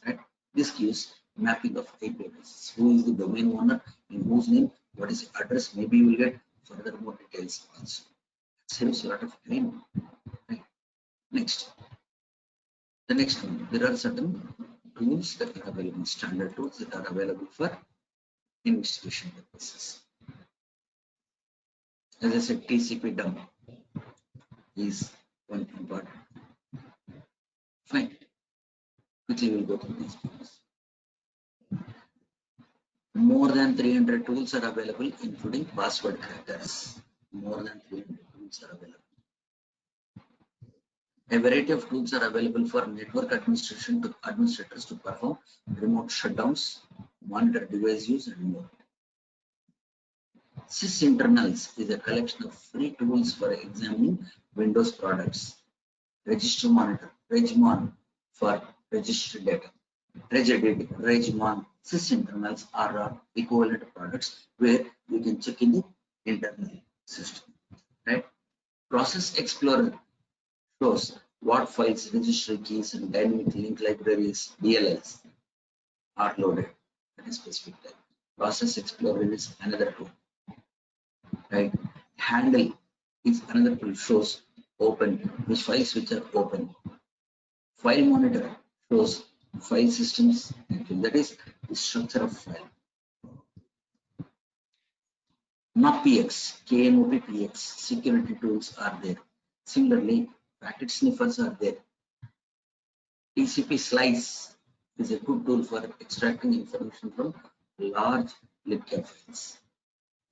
[SPEAKER 2] Right? This gives mapping of IP addresses. Who is the domain owner, in whose name, what is the address? Maybe you will get further more details also. It saves a lot of time. Right? Next, the next one, there are certain tools that are available, standard tools that are available for investigation purposes. As I said, TCP dump is one important. Fine. Quickly we'll go through these tools. More than 300 tools are available, including password crackers. More than 300 tools are available. A variety of tools are available for network administrators to perform remote shutdowns, monitor device use, and more. Sysinternals is a collection of free tools for examining Windows products. Register Monitor, Regmon, for registered data. Regmon, sysinternals are equivalent products where you can check in the internal system. Right? Process Explorer shows what files, registry keys, and dynamic link libraries (DLLs) are loaded at a specific time. Process Explorer is another tool. Right? Handle is another tool, shows open which files which are open. File Monitor shows file systems, that is the structure of file. KNOPPX, KNOPPX security tools are there. Similarly, packet sniffers are there. TCP Slice is a good tool for extracting information from large libcap files.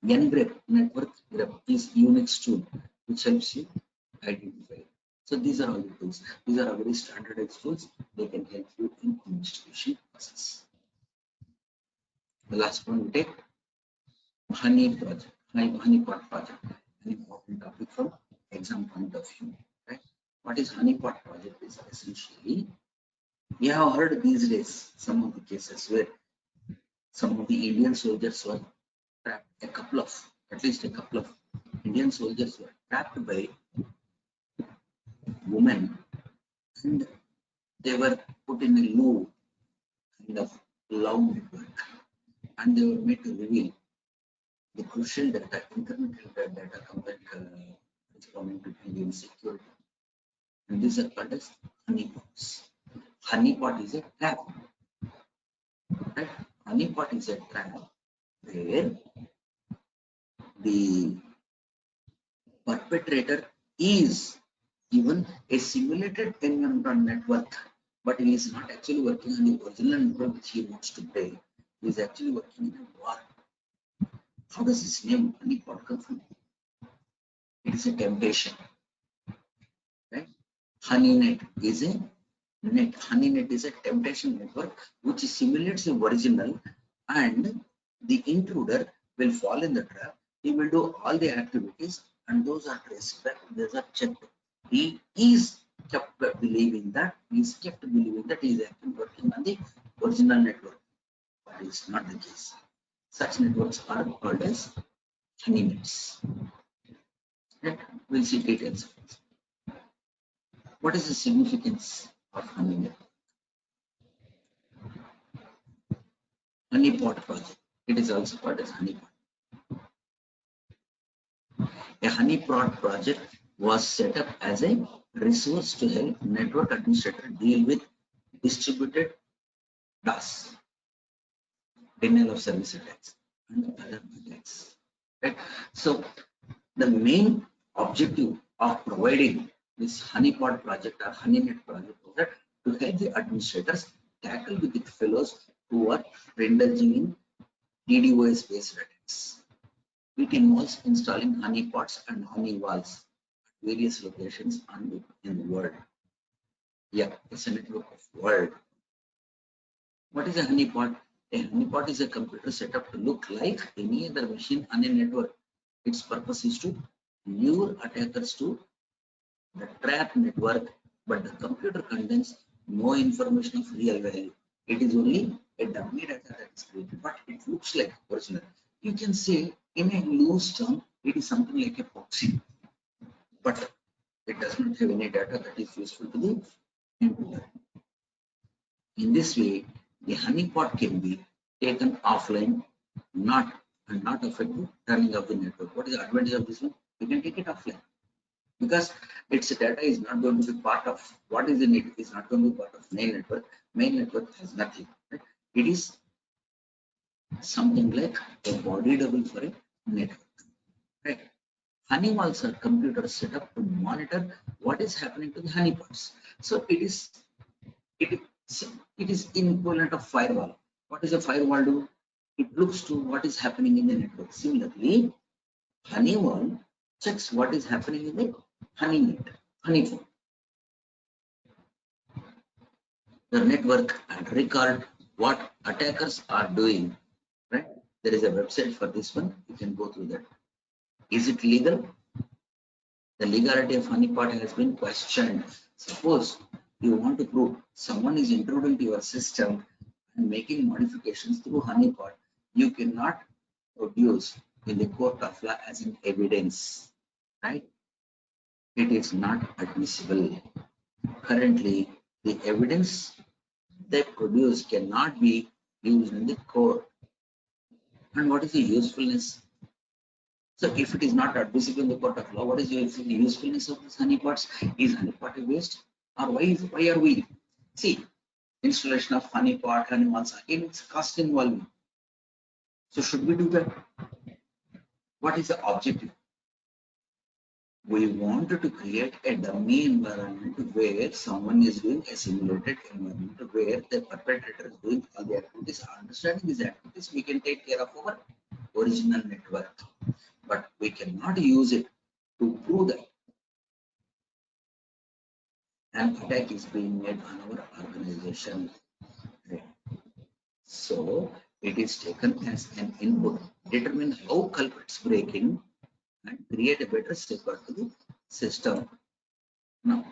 [SPEAKER 2] ngrep, network grep, is Unix tool which helps you identify. So these are all the tools. These are very standardized tools. They can help you in investigation process. The last one we take Honey project, Honeypot project, an important topic from exam point of view. Right? What is Honeypot project? Is essentially, we have heard these days some of the cases where some of the Indian soldiers were trapped. At least a couple of Indian soldiers were trapped by women, and they were put in a low kind of love network, and they were made to reveal the crucial data, incremental data corresponding to Indian security. And these are called as honeypots. Honeypot is a trap. Right? Honeypot is a trap where the perpetrator is given a simulated environment network, but he is not actually working on the original network which he wants to break. He is actually working in a war. How does this name honeypot come from? It is a temptation. Right? HoneyNet is a net. HoneyNet is a temptation network which simulates the original, and the intruder will fall in the trap. He will do all the activities, and those are traced back, those are checked. He is kept believing that he is actually working on the original network, but it's not the case. Such networks are called as HoneyNets. Right? We'll see details. What is the significance of HoneyNet? Honeypot project. It is also called as honeypot. A honeypot project was set up as a resource to help network administrator deal with distributed DOS, denial of service attacks, and other attacks. Right? So the main objective of providing this honeypot project or HoneyNet project was that to help the administrators tackle with the fellows who are indulging in DDoS based attacks. It involves installing honeypots and honey walls at various locations in the world. Yeah, it's a network of world. What is a honeypot? A honeypot is a computer set up to look like any other machine on a network. Its purpose is to lure attackers to the trap network, but the computer contains no information of real value. It is only a dummy data that is created, but it looks like original. You can say in a loose term, it is something like a proxy, but it does not have any data that is useful to the intruder. In this way, the honeypot can be taken offline, not affect the running of the network. What is the advantage of this one? You can take it offline, because its data is not going to be part of what is in it, is not going to be part of main network. Main network has nothing. Right? It is something like a body double for a network. Right? Honey walls are computers set up to monitor what is happening to the honeypots. So it is equivalent of firewall. What does a firewall do? It looks to what is happening in the network. Similarly, honeypot checks what is happening in the honeypot. The network and record what attackers are doing. Right? There is a website for this one. You can go through that. Is it legal? The legality of honeypot has been questioned. Suppose you want to prove someone is intruding to your system and making modifications through honeypot, you cannot produce in the court of law as an evidence. Right? It is not admissible. Currently, the evidence they produce cannot be used in the court. And what is the usefulness? So if it is not admissible in the court of law, what is the usefulness of these honeypots? Is honeypot a waste? Or why are we? See, installation of honeypot, honey walls, again it's cost involving. So should we do that? What is the objective? We wanted to create a dummy environment where someone is doing a simulated environment where the perpetrator is doing all the activities. Understanding these activities, we can take care of our original network, but we cannot use it to prove that an attack is being made on our organization. So it is taken as an input, determine how culprits break in and create a better safeguard to the system. Now,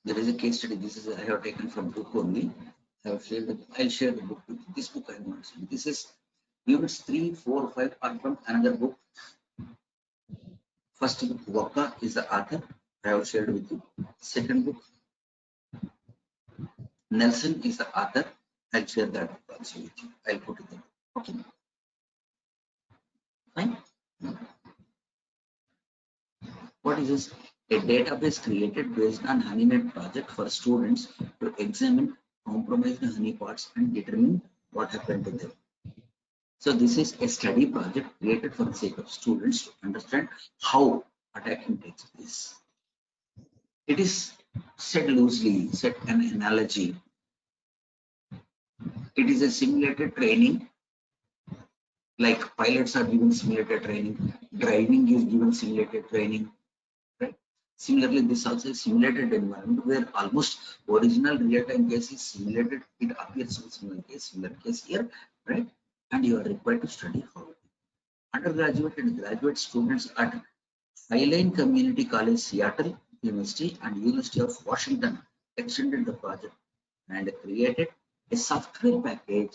[SPEAKER 2] there is a case study. This is I have taken from book only. I'll share the book with you. This book I have not seen. This is units 3, 4, 5 are from another book. First book, Waka is the author. I have shared with you. Second book, Nelson is the author. I'll share that book also with you. I'll put it there. Okay. Fine. What is this? A database created based on HoneyNet project for students to examine compromised honeypots and determine what happened to them. So this is a study project created for the sake of students to understand how attacking takes place. It is said loosely, said an analogy. It is a simulated training, like pilots are given simulated training, driving is given simulated training, right? Similarly, this also is simulated environment where almost original real-time case is simulated. It appears in similar case here, right? And you are required to study how. Undergraduate and graduate students at Highline Community College, Seattle University and University of Washington extended the project and created a software package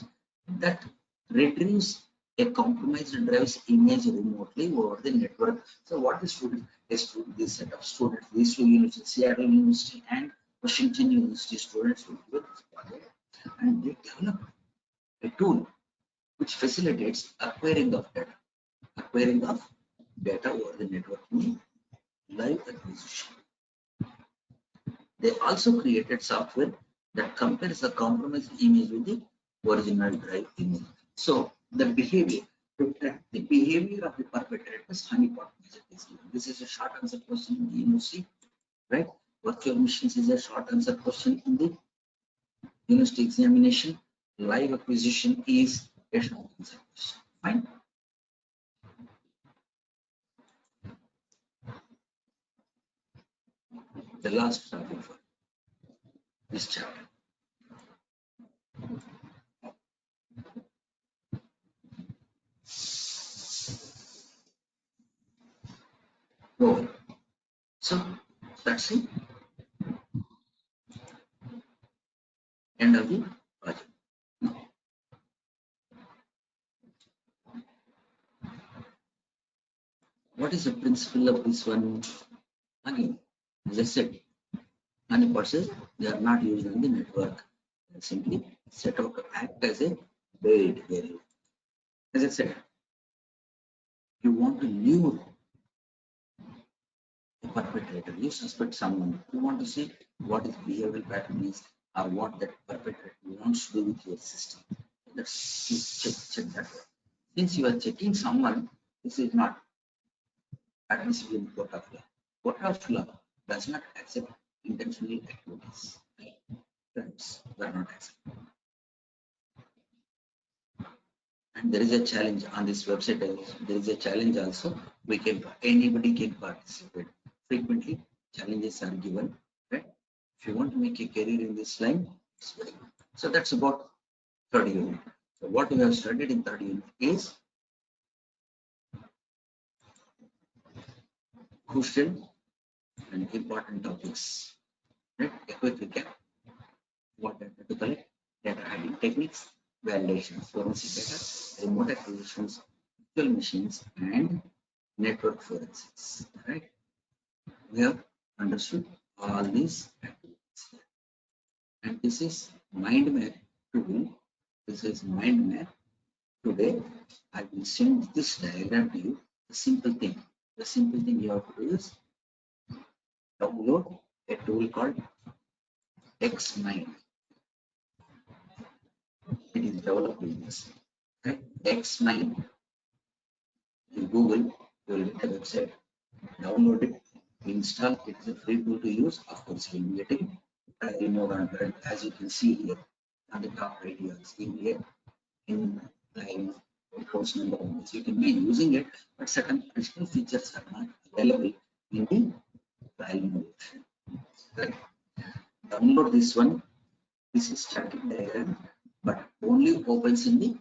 [SPEAKER 2] that retrieves a compromised drive's image remotely over the network. So what is student? This set of students, these two universities, Seattle University and Washington University students will do this project, and they develop a tool which facilitates acquiring of data over the network in live acquisition. They also created software that compares the compromised image with the original drive image. So the behavior, to track the behavior of the perpetrators, honeypot project is given. This is a short answer question in the university, right? Virtual machines is a short answer question in the university examination. Live acquisition is a short answer question. Fine. The last topic for this chapter. Oh, so that's it. End of the project. Now, what is the principle of this one? Again, as I said, honeypots, they are not used in the network. They are simply set out to act as a bait barrier. As I said, you want to lure a perpetrator, you suspect someone, you want to see what his behavioral pattern is or what that perpetrator wants to do with your system. Let's check that way. Since you are checking someone, this is not admissible in court of law. Court of law does not accept intentional activities. Crimes are not accepted. And there is a challenge on this website. There is a challenge also. Anybody can participate. Frequently, challenges are given. Right? If you want to make a career in this line, it's very good. So that's about third unit. So what we have studied in third unit is crucial and important topics. Right? A quick recap. What data to collect, data hiding techniques, validations, forensic data, remote acquisitions, virtual machines, and network forensics. Right? We have understood all these activities. And this is mind map tool. This is mind map. Today, I will send this diagram to you. The simple thing you have to do is download a tool called XMind. It is developed in this. Okay? XMind. In Google, you will get a website. Download it, install. It is a free tool to use. Of course, you will be getting a mode on current, as you can see here on the top right. You are seeing here in line course number. So you can be using it, but certain additional features are not available in the trial mode. Right? Download this one. This is static diagram, but only opens in the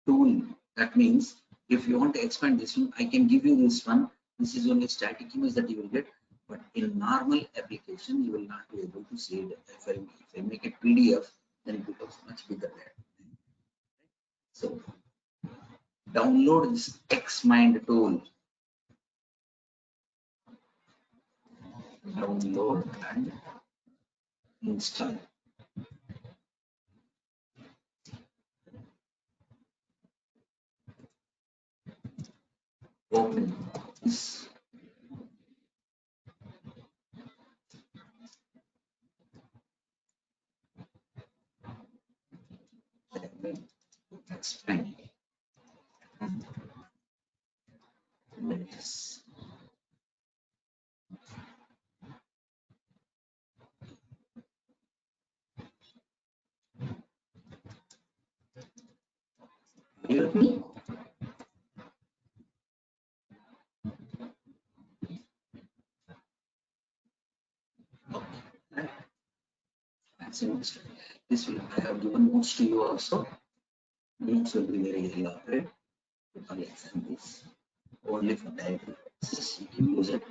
[SPEAKER 2] tool. That means if you want to expand this one, I can give you this one. This is only static image that you will get, but in normal application, you will not be able to see it. If I make it PDF, then it becomes much bigger there. So download this XMind tool. download and install. Open this. That's fine. Let's with me. Okay. That's interesting. This will I have given notes to you also. These will be very elaborate. For examples, only for diagram. You can use it.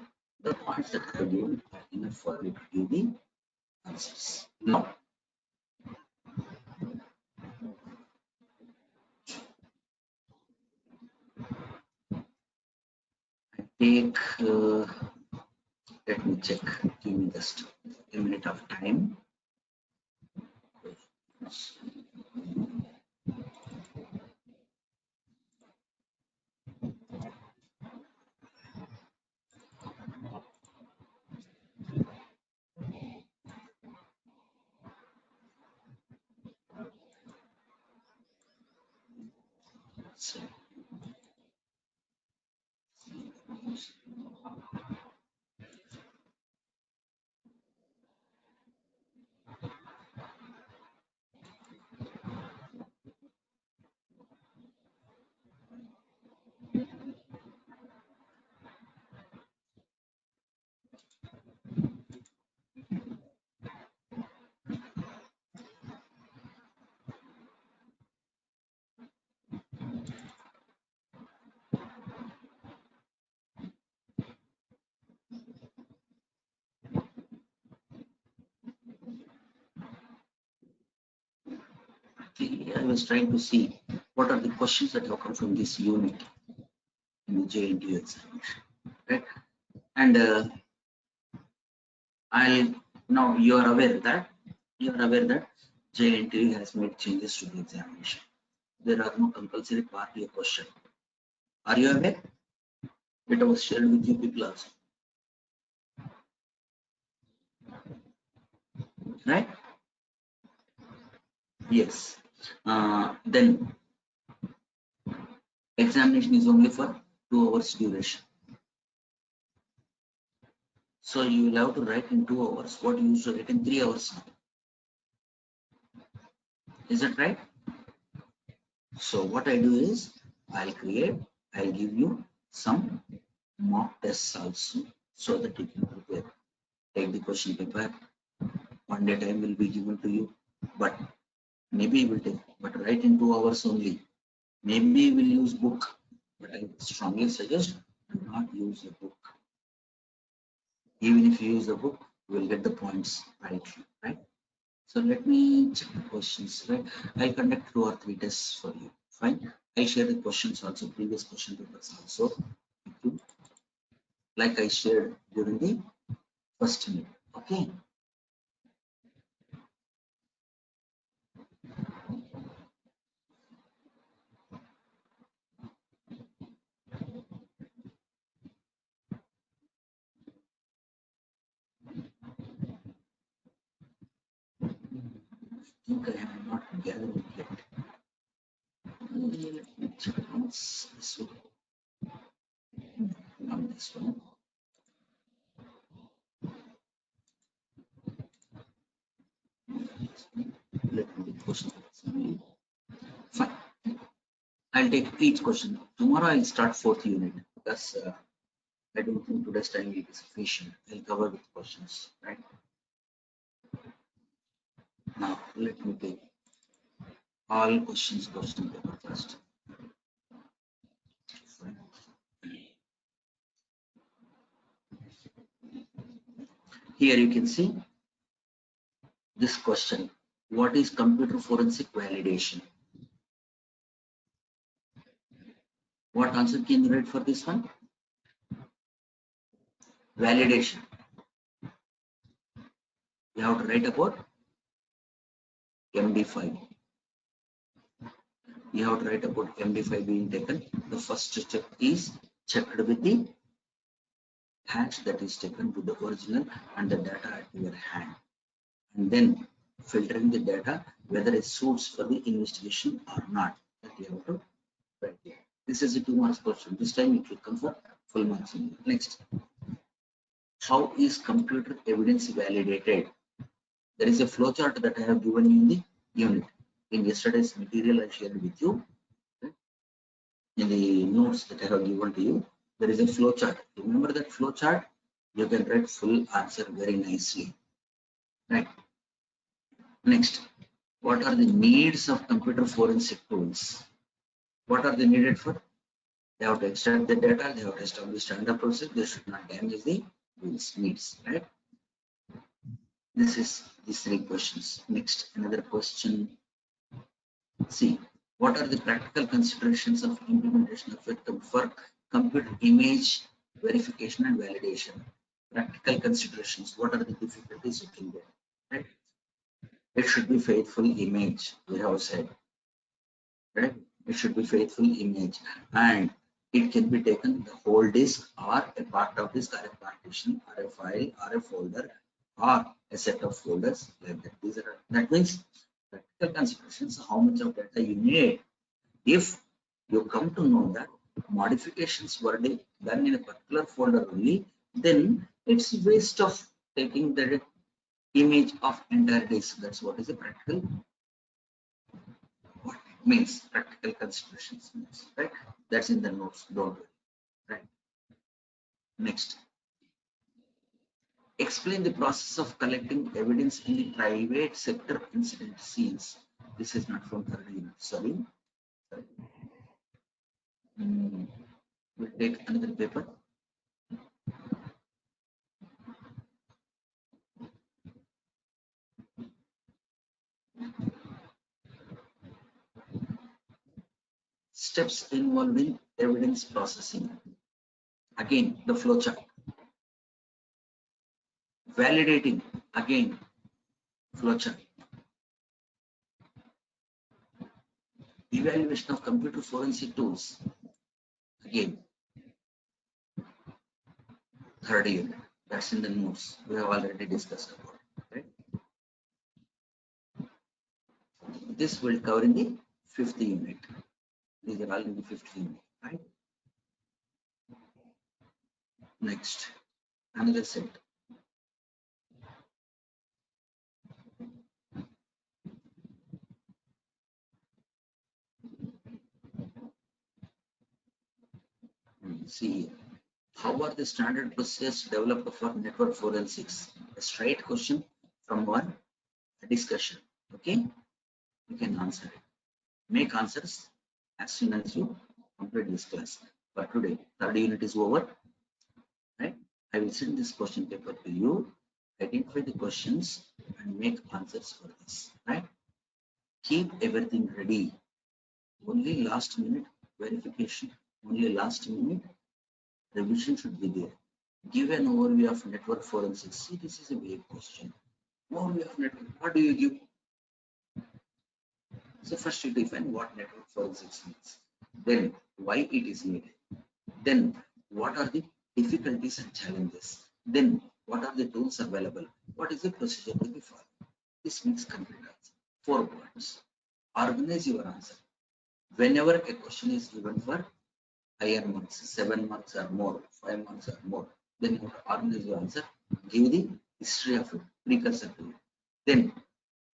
[SPEAKER 2] The points that I have given are enough for you to give the answers. Now, I take, let me check, give me just a minute of time. So, I was trying to see what are the questions that have come from this unit in the JNTU examination, right? And I'll now you are aware that JNTU has made changes to the examination. There are no compulsory part A question. Are you aware? It was shared with you people also, right? Yes. Then examination is only for 2 hours duration. So you will have to write in 2 hours what you used to write in 3 hours. Is that right? So what I do is I'll give you some mock tests also so that you can prepare. Take the question paper. 1 day time will be given to you, but maybe you will take, but write in 2 hours only. Maybe you will use book, but I strongly suggest do not use the book. Even if you use the book, you will get the points rightly, right? So let me check the questions, right? I'll conduct 2 or 3 tests for you. Fine. I share the questions also, previous question papers also, like I shared during the first unit. Okay. I think I have not gathered it yet. Let me check once this one. Not this one. Let me question. Fine. I'll take each question. Tomorrow I'll start 4th unit because I don't think today's time will be sufficient. I'll cover with questions, right? Now let me take all questions question paper first. Here you can see this question. What is computer forensic validation? What answer can you write for this one? Validation. You have to write about MD5. You have to write about MD5 being taken. The first step is checked with the hash that is taken to the original and the data at your hand. And then filtering the data whether it suits for the investigation or not. That you have to write there. This is a 2 marks question. This time it will come for full marks. Next. How is computer evidence validated? There is a flowchart that I have given you in the unit. In yesterday's material I shared with you. In the notes that I have given to you, there is a flowchart. Remember that flowchart? You can write full answer very nicely. Right. Next, what are the needs of computer forensic tools? What are they needed for? They have to extract the data, they have to establish standard process, they should not damage the needs, right? This is these 3 questions. Next, another question. See, what are the practical considerations of implementation of it for computer image verification and validation? Practical considerations. What are the difficulties you can get? Right? It should be faithful image, we have said. Right? It should be faithful image, and it can be taken the whole disk or a part of disk or a partition or a file or a folder or a set of folders like that. That means practical considerations, how much of data you need. If you come to know that modifications were done in a particular folder only, then it's waste of taking the image of entire disk. That's what is a practical. What it means, practical considerations means, right? That's in the notes, don't worry. Right. Next. Explain the process of collecting evidence in the private sector incident scenes. This is not from third unit. Sorry. We'll take another paper. Steps involving evidence processing. Again, the flowchart. Validating. Again, flowchart. Evaluation of computer forensic tools. Again, third unit. That's in the notes. We have already discussed about it. Right? This will cover in the 5th unit. These are all in the 5th unit. Right? Next, another set. See, how are the standard procedures developed for network forensics? A straight question from one discussion. Okay, you can answer it. Make answers as soon as you complete this class. But today, third unit is over. Right? I will send this question paper to you. Identify the questions and make answers for this. Right? Keep everything ready. Only last minute verification. Only last minute revision should be there. Give an overview of network forensics. See, this is a big question. Overview of network. What do you give? So first you define what network forensics means. Then why it is needed. Then what are the difficulties and challenges. Then what are the tools available. What is the procedure to be followed. This makes complete answer. 4 points. Organize your answer. Whenever a question is given for higher marks, 7 marks or more, 5 marks or more, then you organize your answer, give the history of it, precursor to it. Then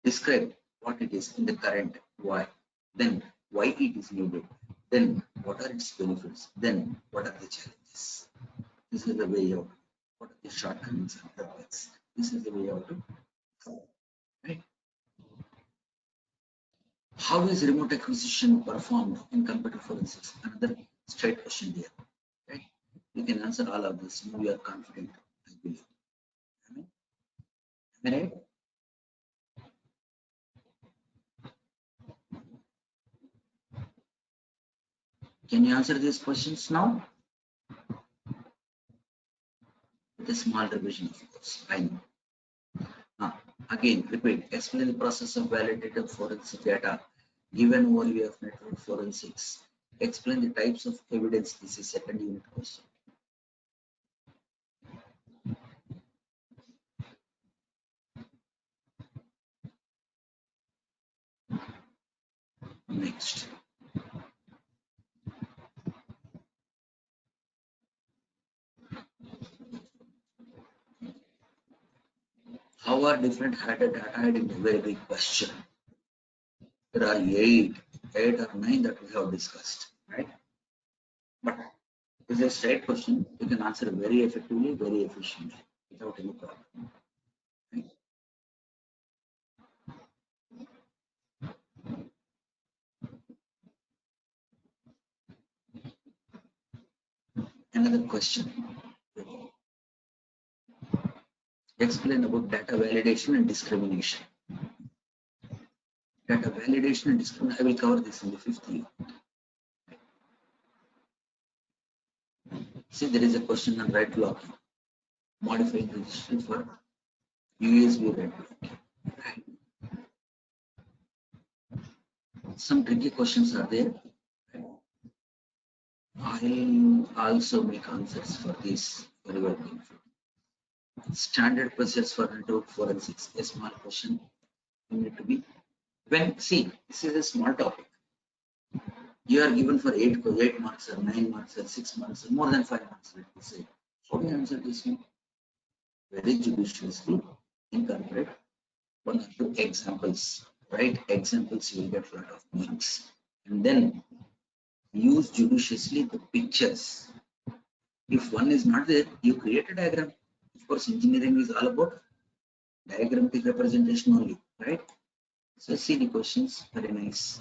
[SPEAKER 2] describe what it is in the current, why, then why it is needed, then what are its benefits, then what are the challenges. This is the way out. What are the shortcomings and drawbacks? This is the way out to follow. Right? How is remote acquisition performed in computer forensics? Another straight question here. Right? You can answer all of this. Now you are confident, I believe. Am I right? Can you answer these questions now? With a small revision, of course. I know. Again, repeat, explain the process of validated forensic data, give an overview of network forensics, explain the types of evidence. This is second unit question. Next. How are different data hiding? A very big question. There are eight or nine that we have discussed, right? But it's a straight question. You can answer very effectively, very efficiently, without any problem. Right? Another question. Explain about data validation and discrimination. Data validation and discrimination. I will cover this in the fifth unit. See, there is a question on right blocking, modifying registry for USB right blocking. Right. Some tricky questions are there. I'll also make answers for this very well. Standard procedures for network forensics. A small question. You need to be when see this is a small topic. You are given for 8 marks or 9 marks or 6 months or more than 5 months. Let me say. How do you answer this one? Very judiciously incorporate one or two examples. Right? Examples you will get a lot of marks. And then use judiciously the pictures. If one is not there, you create a diagram. Of course, engineering is all about diagrammatic representation only, right? So see the questions, very nice.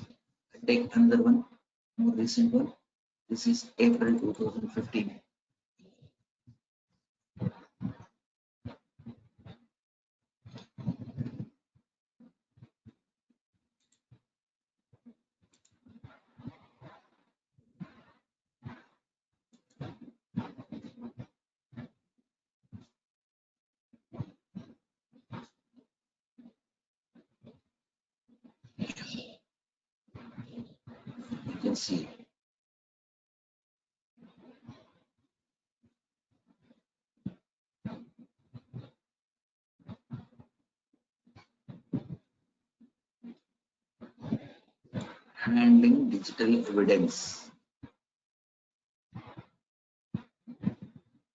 [SPEAKER 2] I take another one, more recent one. This is April 2015. You can see. Handling digital evidence.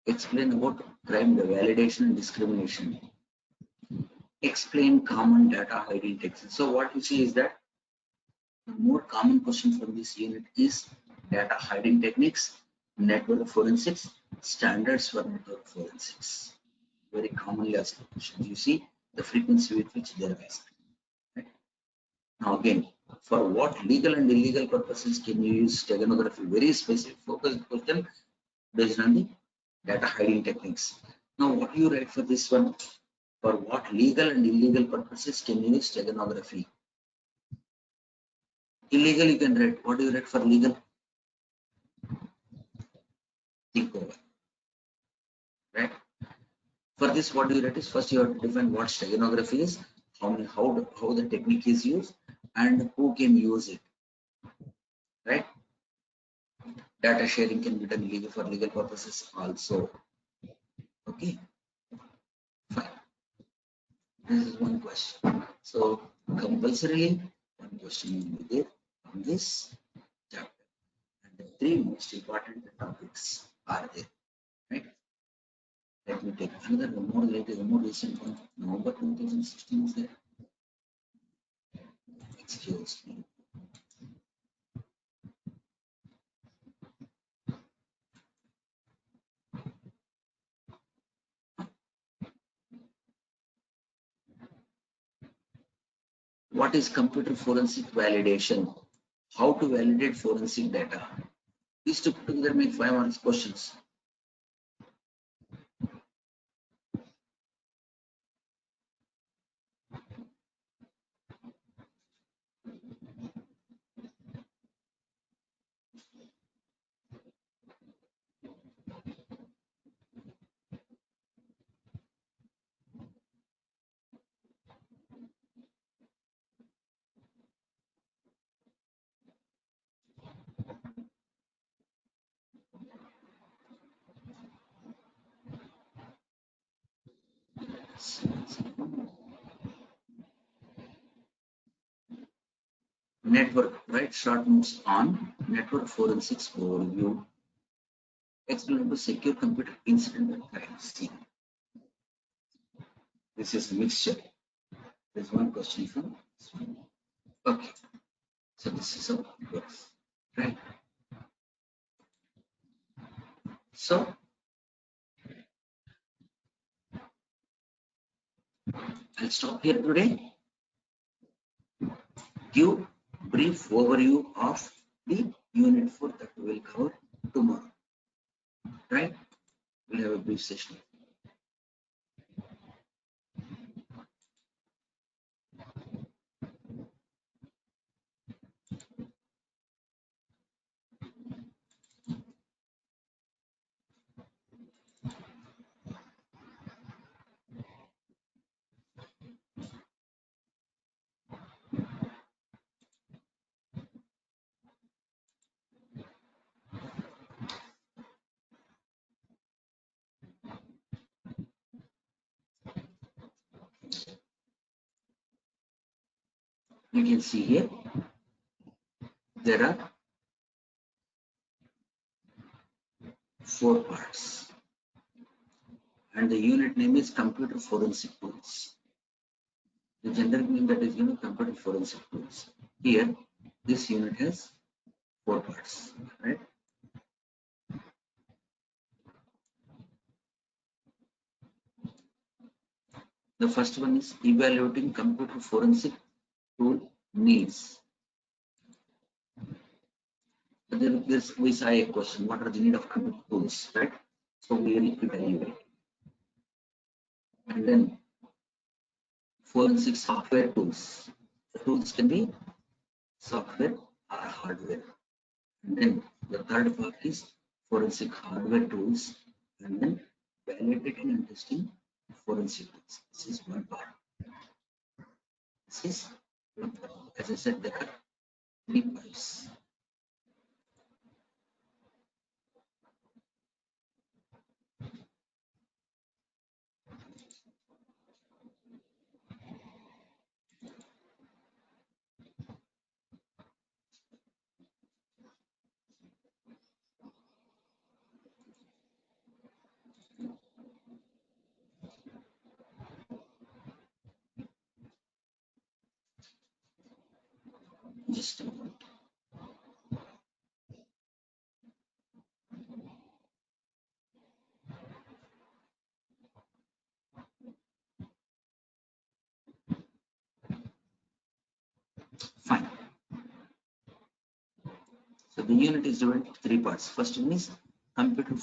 [SPEAKER 2] Explain about crime validation and discrimination. Explain common data hiding techniques. So what you see is that the more common question from this unit is data hiding techniques, network forensics, standards for network forensics. Very commonly asked questions. You see the frequency with which they are asked. Right? Now again, for what legal and illegal purposes can you use steganography? Very specific focused question based on the data hiding techniques. Now what do you write for this one? For what legal and illegal purposes can you use steganography? Illegal you can write. What do you write for legal? Think over. Right? For this, what do you write is first you have to define what steganography is, how the technique is used, and who can use it. Right? Data sharing can be done legal for legal purposes also. Okay. Fine. This is one question. So compulsorily one question will be there on this chapter. And the three most important topics are there. Right? Let me take another one, more recent one. November 2016 is there. Excuse me. What is computer forensic validation? How to validate forensic data? These two put together make 5 marks questions. Network, right? Short notes on network forensics overview. Explain to secure computer incident and crime scene. This is a mixture. There's one question from this one. Okay, so this is how it works, right? So I'll stop here today. Give brief overview of the unit 4 that we will cover tomorrow, right? We'll have a brief session. You can see here there are 4 parts, and the unit name is computer forensic tools. The general name that is computer forensic tools. Here, this unit has 4 parts, right? The first one is evaluating computer forensic tool needs. Then we saw a question: what are the need of computer tools, right? So we will evaluate, and then forensic software tools. The tools can be software or hardware. And then the third part is forensic hardware tools, and then validating and testing forensic tools. This is one part. This is one part. As I said, there are 3 parts. Just a moment. Fine. So the unit is divided into 3 parts. First one is computer